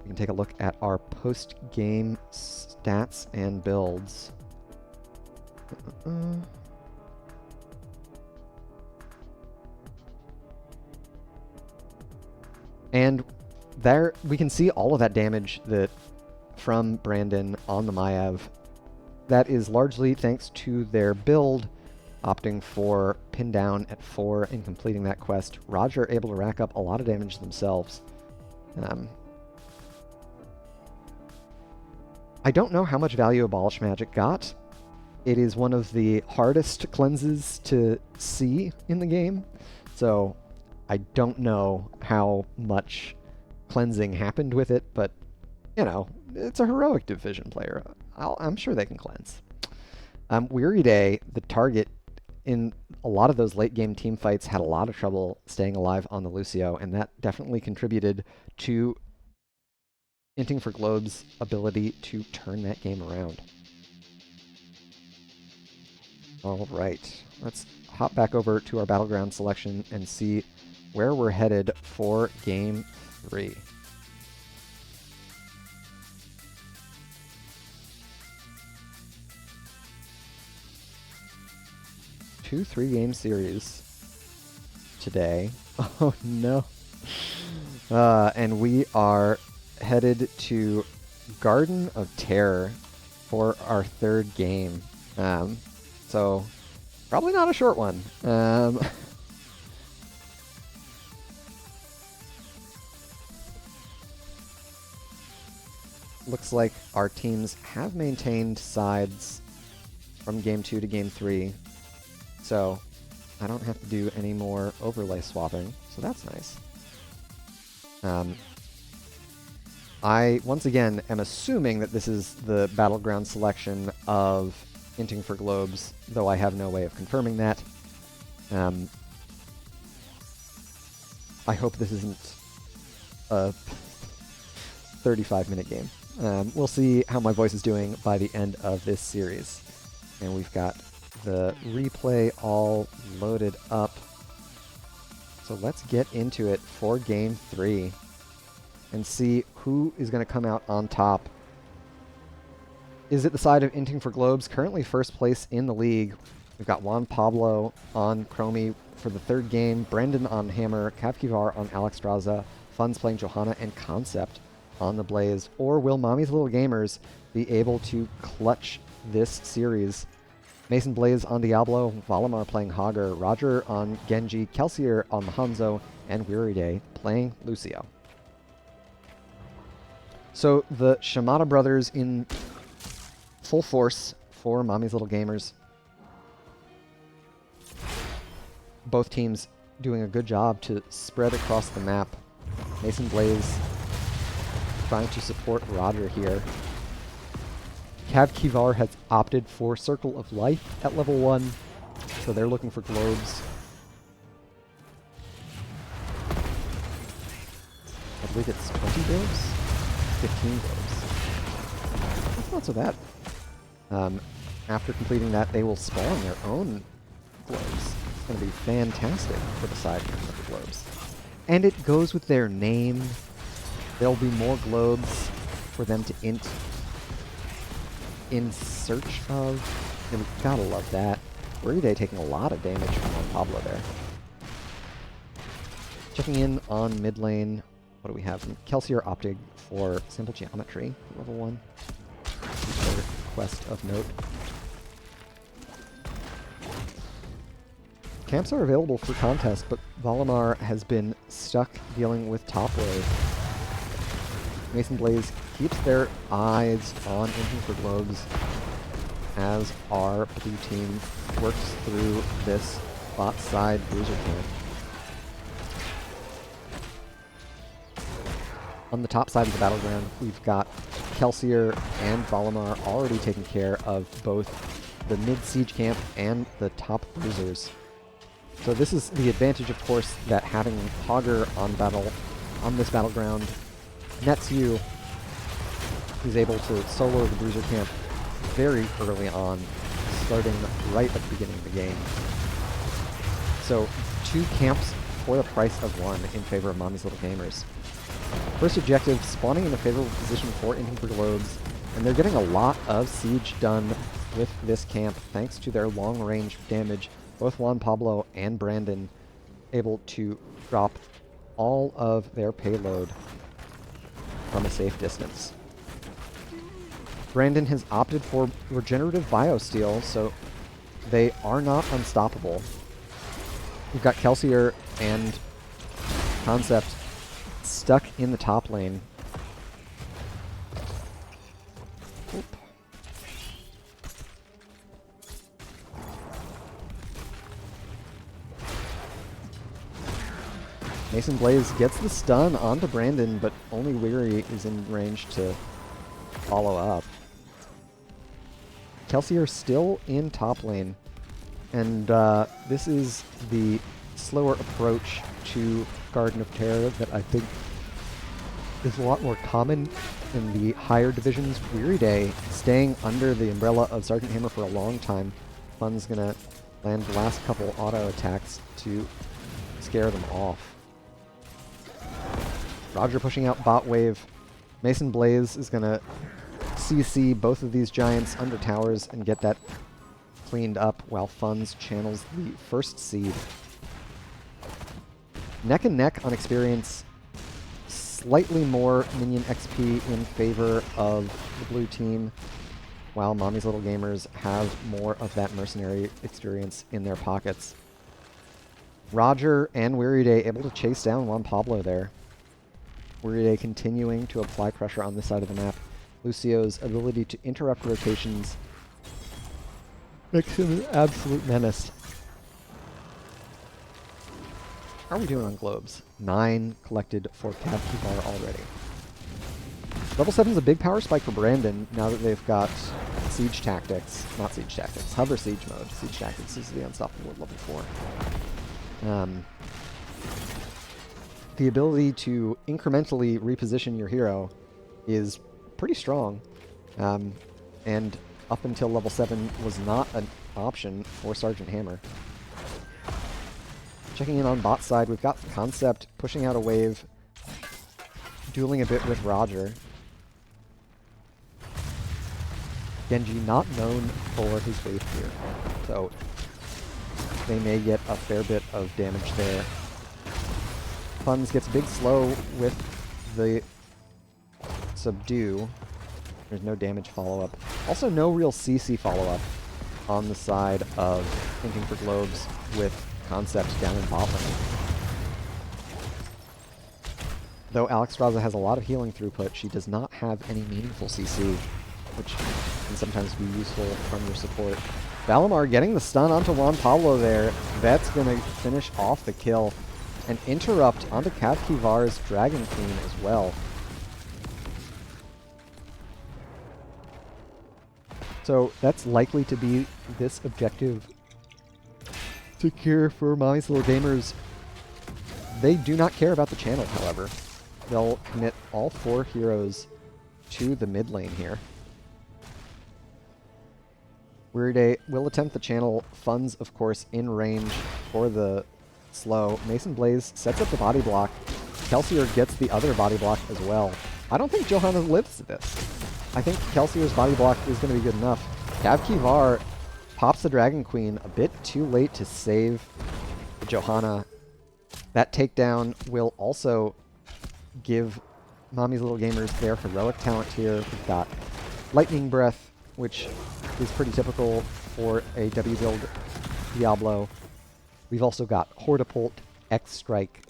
We can take a look at our post-game stats and builds. And there we can see all of that damage that from Brandon on the Maiev. That is largely thanks to their build, opting for pin down at 4 and completing that quest. Roger able to rack up a lot of damage themselves. I don't know how much value Abolish Magic got. It is one of the hardest cleanses to see in the game, so I don't know how much cleansing happened with it, but, you know, it's a heroic division player. I'm sure they can cleanse. Weary Day, the target in a lot of those late game team fights, had a lot of trouble staying alive on the Lucio, and that definitely contributed to Inting for Globe's ability to turn that game around. All right, let's hop back over to our battleground selection and see where we're headed for game 3. Two 3-game series today. Oh no. And we are headed to Garden of Terror for our 3rd game. So probably not a short one. Looks like our teams have maintained sides from game 2 to game 3. So I don't have to do any more overlay swapping, so that's nice. I, once again, am assuming that this is the battleground selection of Inting for Globes, though I have no way of confirming that. I hope this isn't a 35-minute game. We'll see how my voice is doing by the end of this series. And we've got the replay all loaded up. So let's get into it for Game 3 and see who is going to come out on top. Is it the side of Inting for Globes, currently first place in the league? We've got Juan Pablo on Chromie for the third game, Brandon on Hammer, Kavkivar on Alexstrasza, Funds playing Johanna, and Concept on the Blaze. Or will Mommy's Little Gamers be able to clutch this series? Mason Blaze on Diablo, Valimar playing Hager, Roger on Genji, Kelsier on the Hanzo, and Weary Day playing Lucio. So the Shimada brothers in full force for Mommy's Little Gamers. Both teams doing a good job to spread across the map. Mason Blaze trying to support Roger here. Kavkivar has opted for Circle of Life at level 1, so they're looking for globes. I believe it's 20 globes? 15 globes. That's not so bad. After completing that, they will spawn their own globes. It's going to be fantastic for the side of the globes. And it goes with their name. There'll be more globes for them to int in search of. And we've gotta love that. Weary Day taking a lot of damage from Juan Pablo there. Checking in on mid lane. What do we have? Kelsier opting for Simple Geometry, level 1. Another quest of note. Camps are available for contest, but Valimar has been stuck dealing with top wave. Mason Blaze keeps their eyes on Inting for Globes as our blue team works through this bot side bruiser camp. On the top side of the battleground, we've got Kelsier and Valimar already taking care of both the mid-siege camp and the top bruisers. So this is the advantage, of course, that having Hager on this battleground nets you. He's able to solo the bruiser camp very early on, starting right at the beginning of the game. So 2 camps for the price of 1 in favor of Mommy's Little Gamers. First objective, spawning in a favorable position for Inting for Globes, and they're getting a lot of siege done with this camp thanks to their long-range damage. Both Juan Pablo and Brandon able to drop all of their payload from a safe distance. Brandon has opted for regenerative biosteel, so they are not unstoppable. We've got Kelsier and Concept stuck in the top lane. Oop. Mason Blaze gets the stun onto Brandon, but only Weary is in range to follow up. Kelsier still in top lane, and this is the slower approach to Garden of Terror that I think is a lot more common in the higher divisions. Weary Day staying under the umbrella of Sergeant Hammer for a long time. Fun's gonna land the last couple auto attacks to scare them off. Roger pushing out bot wave. Mason Blaze is gonna CC both of these giants under towers and get that cleaned up while Funds channels the first seed. Neck and neck on experience. Slightly more minion XP in favor of the blue team, while Mommy's Little Gamers have more of that mercenary experience in their pockets. Roger and Weary Day able to chase down Juan Pablo there. Weary Day continuing to apply pressure on this side of the map. Lucio's ability to interrupt rotations makes him an absolute menace. How are we doing on globes? 9 collected for Kavkivar already. Level 7 is a big power spike for Brandon now that they've got siege tactics. Not siege tactics. Hover siege mode. Siege tactics is the unstoppable at level 4. The ability to incrementally reposition your hero is pretty strong. And up until level 7 was not an option for Sergeant Hammer. Checking in on bot side, we've got Concept pushing out a wave, dueling a bit with Roger. Genji not known for his wave clear, so they may get a fair bit of damage there. Funds gets a big slow with the subdue. There's no damage follow-up. Also no real CC follow-up on the side of Inting for Globes with Concept down in bot lane. Though Alexstrasza has a lot of healing throughput, she does not have any meaningful CC, which can sometimes be useful from your support. Valimar getting the stun onto Juan Pablo there. That's going to finish off the kill. An interrupt onto Cat Kivar's Dragon Queen as well. So that's likely to be this objective secure for Mommy's Little Gamers. They do not care about the channel, however. They'll commit all 4 heroes to the mid lane here. Weirday will attempt the channel. Funds, of course, in range for the slow. Mason Blaze sets up the body block. Kelsier gets the other body block as well. I don't think Johanna lives to this. I think Kelsier's body block is going to be good enough. Cav Kivar pops the Dragon Queen a bit too late to save Johanna. That takedown will also give Mommy's Little Gamers their heroic talent here. We've got Lightning Breath, which is pretty typical for a W build Diablo. We've also got Hortipult, X-Strike,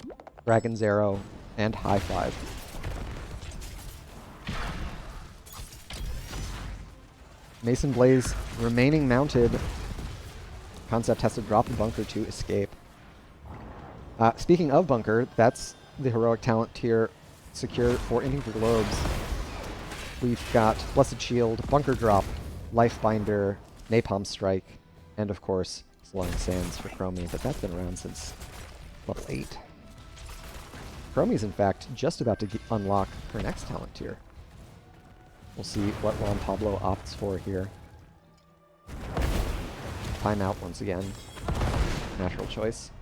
Dragon's Arrow, and High Five. Mason Blaze remaining mounted. Concept has to drop the bunker to escape. Speaking of bunker, that's the heroic talent tier secured for Inting for Globes. We've got Blessed Shield, Bunker Drop, Lifebinder, Napalm Strike, and of course, Slowing Sands for Chromie, but that's been around since level 8. Chromie's, in fact, just about to unlock her next talent tier. We'll see what Juan Pablo opts for here. Timeout once again. Natural choice.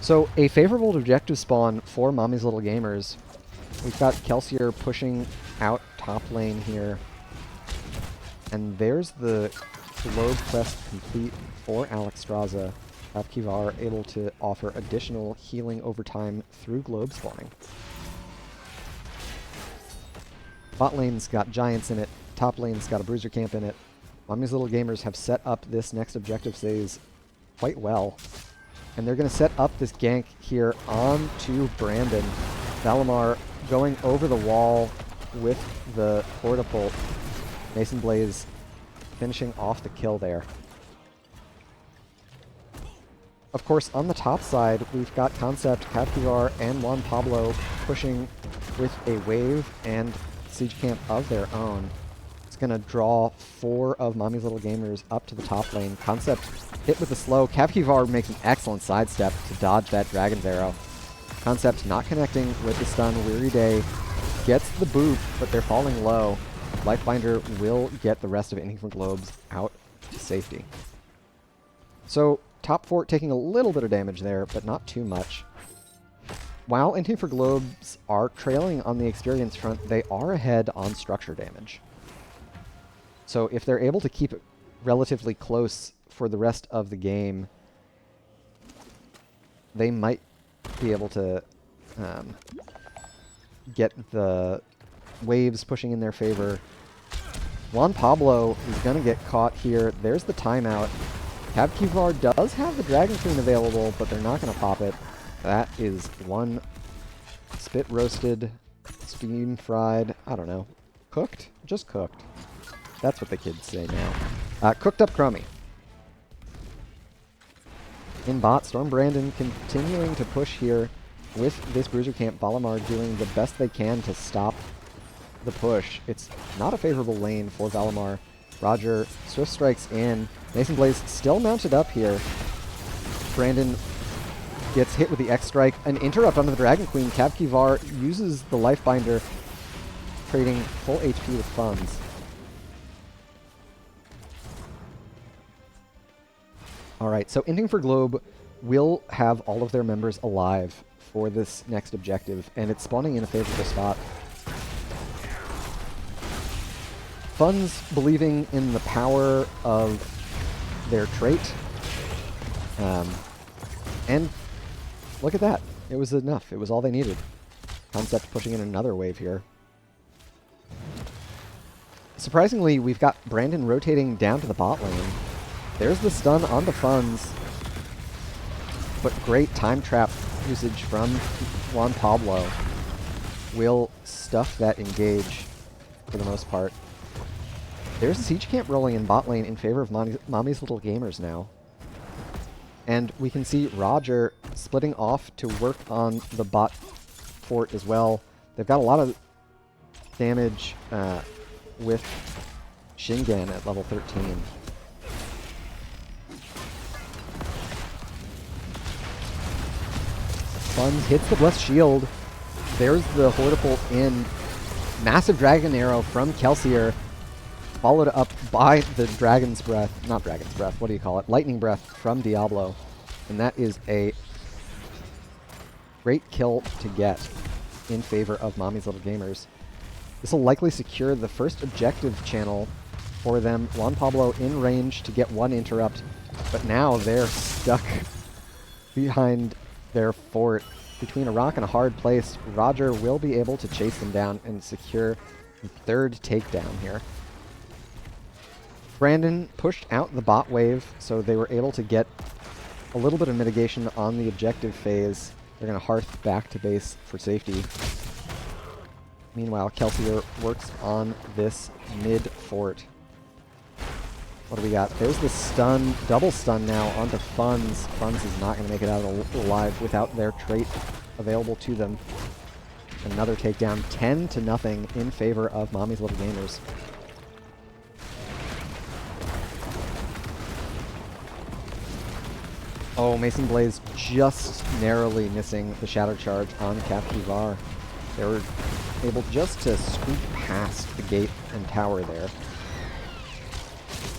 So, a favorable objective spawn for Mommy's Little Gamers. We've got Kelsier pushing out top lane here. And there's the Globe quest complete for Alexstrasza. Kivar able to offer additional healing over time through globe spawning. Bot lane's got giants in it. Top lane's got a bruiser camp in it. Mommy's Little Gamers have set up this next objective phase quite well. And they're going to set up this gank here onto Brandon. Valimar going over the wall with the Hortipult. Mason Blaze finishing off the kill there. Of course, on the top side, we've got Concept, Kivar, and Juan Pablo pushing with a wave and siege camp of their own. It's going to draw 4 of Mommy's Little Gamers up to the top lane. Concept hit with a slow. Kivar makes an excellent sidestep to dodge that Dragon's Arrow. Concept not connecting with the stun. Weary Day gets the boot, but they're falling low. Lifebinder will get the rest of Inting for Globes out to safety. So, top 4 taking a little bit of damage there, but not too much. While Inting for Globes are trailing on the experience front, they are ahead on structure damage. So if they're able to keep it relatively close for the rest of the game, they might be able to get the waves pushing in their favor. Juan Pablo is going to get caught here. There's the timeout. Kivar does have the Dragon Queen available, but they're not going to pop it. That is one spit roasted, steam fried, I don't know. Cooked? Just cooked. That's what the kids say now. Cooked up Chromie. In bot, Storm Brandon continuing to push here with this bruiser camp. Valimar doing the best they can to stop the push. It's not a favorable lane for Valimar. Roger swift strikes in. Mason Blaze still mounted up here. Brandon gets hit with the X-Strike. An interrupt onto the Dragon Queen. Kivar uses the Lifebinder trading full HP with funds. Alright, so Inting for Globe will have all of their members alive for this next objective, and it's spawning in a favorable spot. Funds believing in the power of their trait. And look at that. It was enough. It was all they needed. Concept pushing in another wave here. Surprisingly, we've got Brandon rotating down to the bot lane. There's the stun on the funds. But great time trap usage from Juan Pablo will stuff that engage for the most part. There's a siege camp rolling in bot lane in favor of Mommy's Little Gamers now. And we can see Roger splitting off to work on the bot fort as well. They've got a lot of damage with Shingen at level 13. Funds hits the Blessed Shield. There's the Hortipult in. Massive Dragon Arrow from Kelsier, followed up by the Dragon's Breath, not Dragon's Breath, what do you call it? Lightning Breath from Diablo. And that is a great kill to get in favor of Mommy's Little Gamers. This will likely secure the first objective channel for them. Juan Pablo in range to get one interrupt, but now they're stuck behind their fort between a rock and a hard place. Roger will be able to chase them down and secure the third takedown here. Brandon pushed out the bot wave, so they were able to get a little bit of mitigation on the objective phase. They're going to hearth back to base for safety. Meanwhile, Kelsier works on this mid fort. What do we got? There's the stun, double stun now onto Funds. Funds is not going to make it out alive without their trait available to them. Another takedown, 10-0 in favor of Mommy's Little Gamers. Oh, Mason Blaze just narrowly missing the Shadow Charge on Cap Duvar. They were able just to scoop past the gate and tower there.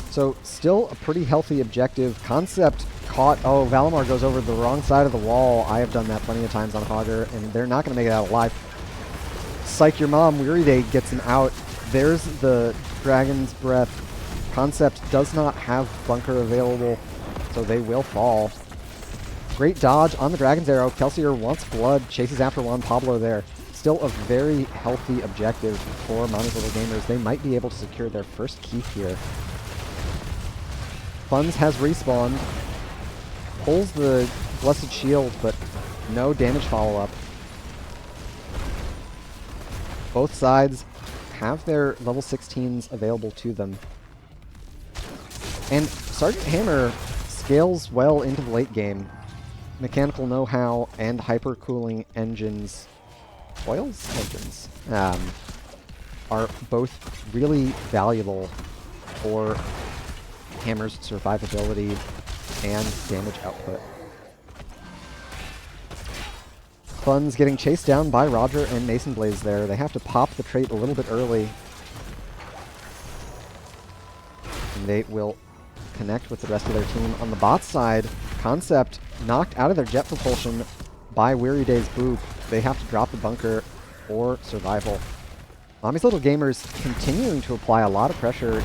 So, still a pretty healthy objective. Concept caught. Oh, Valimar goes over the wrong side of the wall. I have done that plenty of times on Hogger, and they're not going to make it out alive. Psych your mom. Weary Day gets him out. There's the Dragon's Breath. Concept does not have bunker available, so they will fall. Great dodge on the Dragon's Arrow. Kelsier wants blood, chases after Juan Pablo there. Still a very healthy objective for Mommy's Little Gamers. They might be able to secure their first keep here. Funds has respawned. Pulls the Blessed Shield, but no damage follow-up. Both sides have their level 16s available to them. And Sergeant Hammer scales well into the late game. Mechanical know-how and hypercooling engines, are both really valuable for Hammer's survivability and damage output. Funds getting chased down by Roger and Mason Blaze there. They have to pop the trait a little bit early. And they will connect with the rest of their team. On the bot side, Concept knocked out of their jet propulsion by Weary Day's boop. They have to drop the bunker for survival. Mommy's Little Gamers continuing to apply a lot of pressure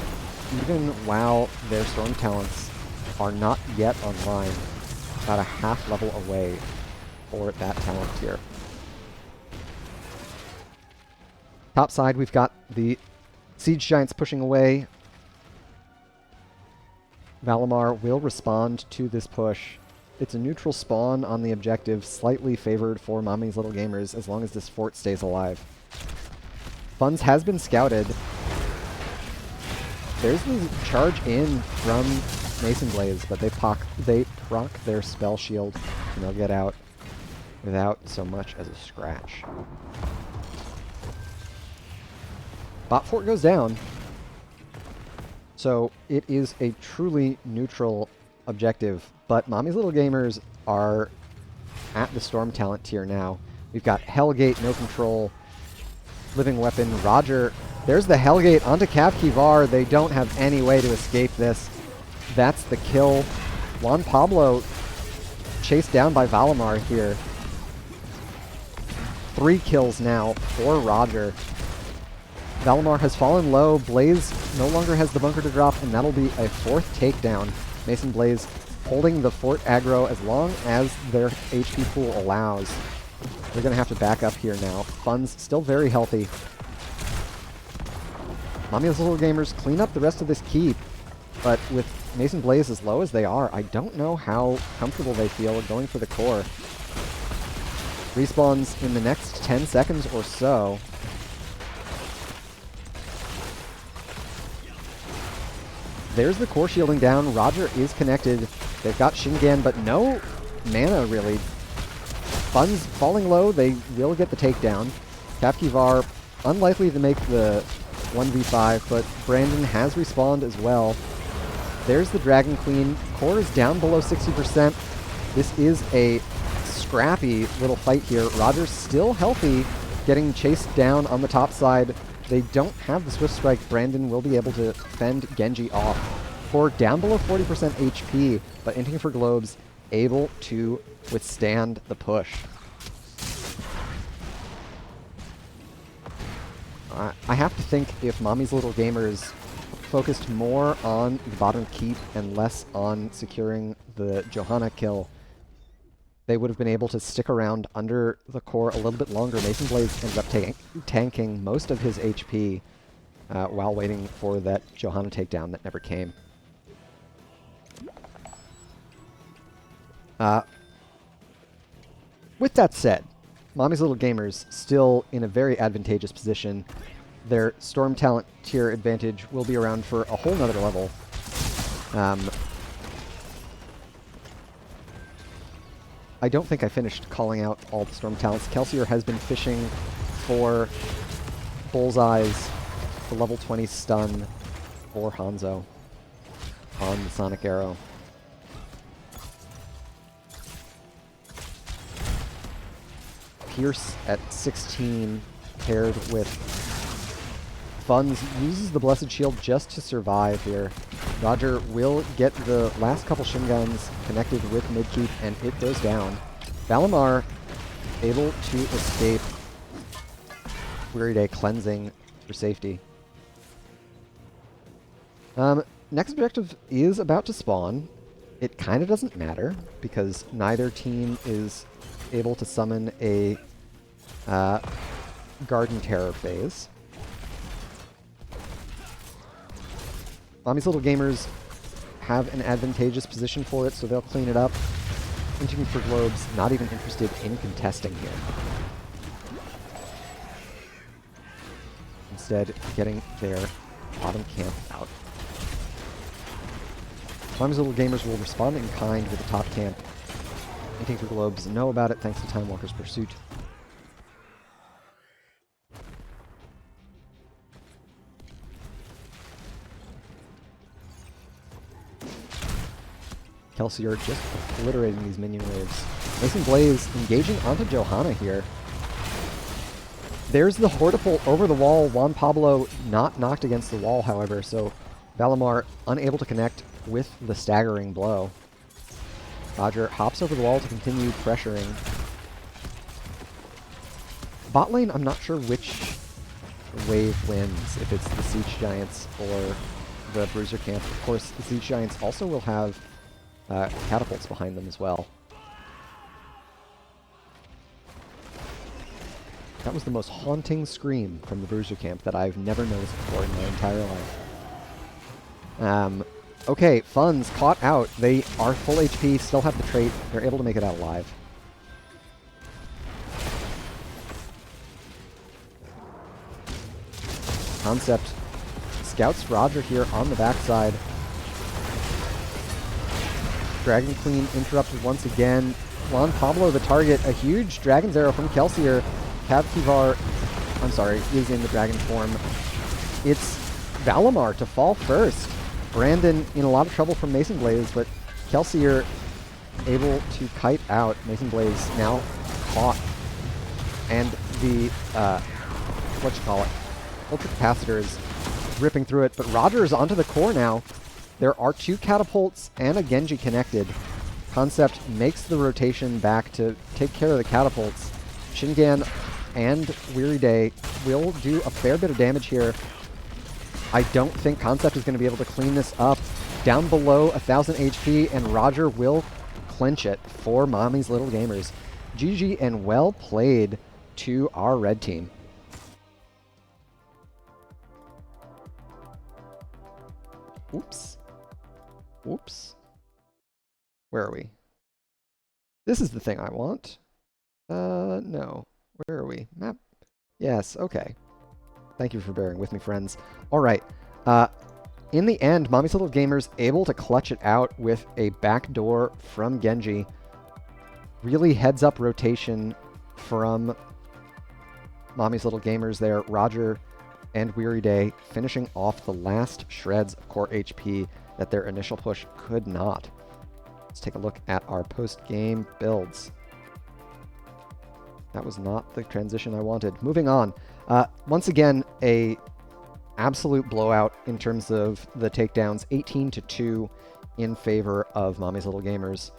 even while their storm talents are not yet online. About a half level away for that talent tier. Top side, we've got the Siege Giants pushing away. Valimar will respond to this push. It's a neutral spawn on the objective, slightly favored for Mommy's Little Gamers as long as this fort stays alive. Funds has been scouted. There's the charge in from Mason Blaze, but they proc their spell shield and they'll get out without so much as a scratch. Bot fort goes down. So it is a truly neutral objective, but Mommy's Little Gamers are at the Storm talent tier now. We've got Hellgate, no control. living weapon. Roger, there's the Hellgate onto Cav Kivar. They don't have any way to escape this. That's the kill. Juan Pablo chased down by Valimar here. 3 kills now for Roger. Valimar has fallen low. Blaze no longer has the bunker to drop, and that'll be a 4th takedown. Mason Blaze holding the fort aggro as long as their HP pool allows. They're going to have to back up here now. Fun's still very healthy. Mommy's Little Gamers clean up the rest of this keep, but with Mason Blaze as low as they are, I don't know how comfortable they feel going for the core. Respawns in the next 10 seconds or so. There's the core shielding down. Roger is connected. They've got Shingan, but no mana, really. Fun's falling low. They will get the takedown. Kafkivar, unlikely to make the 1v5, but Brandon has respawned as well. There's the Dragon Queen. Core is down below 60%. This is a scrappy little fight here. Roger's still healthy, getting chased down on the top side. They don't have the Swift Strike. Brandon will be able to fend Genji off. Core down below 40% HP, but Inting for Globes able to withstand the push. I have to think if Mommy's Little Gamers focused more on the bottom keep and less on securing the Johanna kill, they would have been able to stick around under the core a little bit longer. Mason Blaze ends up tanking most of his HP while waiting for that Johanna takedown that never came. With that said, Mommy's Little Gamers still in a very advantageous position. Their Storm Talent tier advantage will be around for a whole nother level. I don't think I finished calling out all the Storm Talents. Kelsier has been fishing for Bullseyes, the level 20 stun for Hanzo on the Sonic Arrow. Pierce at 16 paired with Funds uses the Blessed Shield just to survive here. Roger will get the last couple Shinguns connected with midkeep, and it goes down. Valimar able to escape Weary Day cleansing for safety. Next objective is about to spawn. It kind of doesn't matter because neither team is able to summon a Garden Terror phase. Mommy's Little Gamers have an advantageous position for it, so they'll clean it up. Inting for Globes, not even interested in contesting here. Instead, getting their bottom camp out. Mommy's Little Gamers will respond in kind with the top camp. Inting for Globes know about it thanks to Time Walker's Pursuit. Kelsier just obliterating these minion waves. Mason Blaze engaging onto Johanna here. There's the Hortipole over the wall. Juan Pablo not knocked against the wall, however, so Valimar unable to connect with the staggering blow. Roger hops over the wall to continue pressuring. Bot lane, I'm not sure which wave wins, if it's the Siege Giants or the Bruiser Camp. Of course, the Siege Giants also will have catapults behind them as well. That was the most haunting scream from the Bruiser Camp that I've never noticed before in my entire life. Okay, Fun's caught out. They are full HP, still have the trait. They're able to make it out alive. Concept scouts Roger here on the backside. Dragon Queen interrupted once again. Juan Pablo the target. A huge Dragon's Arrow from Kelsier. Kavkivar, I'm sorry, is in the dragon form. It's Valimar to fall first. Brandon in a lot of trouble from Mason Blaze, but Kelsier able to kite out. Mason Blaze now caught. And the Ultracapacitor is ripping through it, but Roger is onto the core now. There are 2 catapults and a Genji connected. Concept makes the rotation back to take care of the catapults. Shingan and Weary Day will do a fair bit of damage here. I don't think Concept is going to be able to clean this up. Down below 1,000 HP, and Roger will clinch it for Mommy's Little Gamers. GG and well played to our red team. Oops. Whoops. Where are we? This is the thing I want. No. Where are we? Map? Yes, okay. Thank you for bearing with me, friends. All right. In the end, Mommy's Little Gamers able to clutch it out with a backdoor from Genji. Really heads-up rotation from Mommy's Little Gamers there. Roger and Weary Day finishing off the last shreds of core HP that their initial push could not. Let's take a look at our post-game builds. That was not the transition I wanted. Moving on. Once again, a absolute blowout in terms of the takedowns. 18-2 in favor of Mommy's Little Gamers.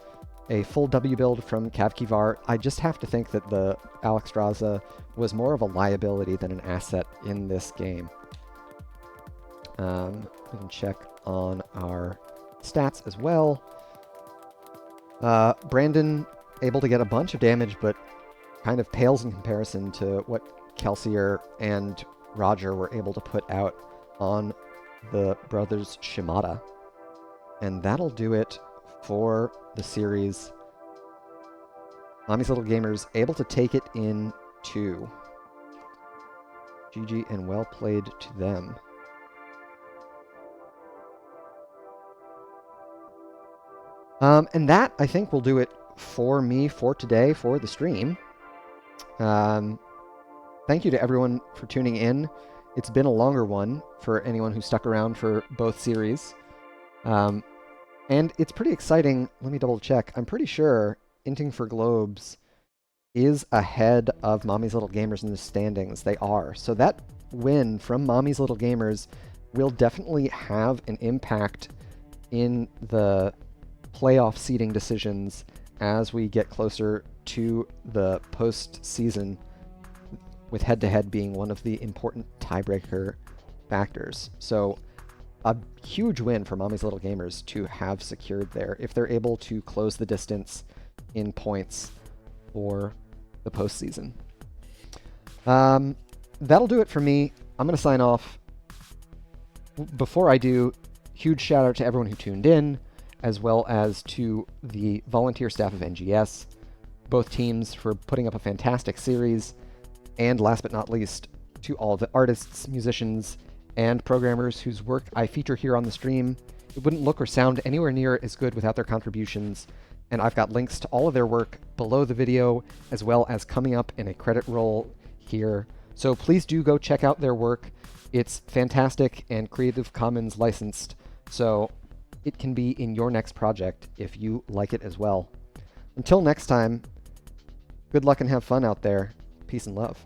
A full W build from Kavkivar. I just have to think that the Alexstrasza was more of a liability than an asset in this game. We can check on our stats as well. Brandon able to get a bunch of damage, but kind of pales in comparison to what Kelsier and Roger were able to put out on the brothers Shimada. And that'll do it for the series. Mommy's Little Gamers able to take it in 2. GG and well played to them. And that, I think, will do it for me for today, for the stream. Thank you to everyone for tuning in. It's been a longer one for anyone who stuck around for both series. And it's pretty exciting. Let me double check. I'm pretty sure Inting for Globes is ahead of Mommy's Little Gamers in the standings. They are. So that win from Mommy's Little Gamers will definitely have an impact in the playoff seeding decisions as we get closer to the postseason, with head-to-head being one of the important tiebreaker factors. So a huge win for Mommy's Little Gamers to have secured there if they're able to close the distance in points for the postseason. That'll do it for me. I'm going to sign off. Before I do, huge shout out to everyone who tuned in, as well as to the volunteer staff of NGS, both teams for putting up a fantastic series, and last but not least, to all the artists, musicians, and programmers whose work I feature here on the stream. It wouldn't look or sound anywhere near as good without their contributions, and I've got links to all of their work below the video, as well as coming up in a credit roll here. So please do go check out their work. It's fantastic and Creative Commons licensed, so it can be in your next project if you like it as well. Until next time, good luck and have fun out there. Peace and love.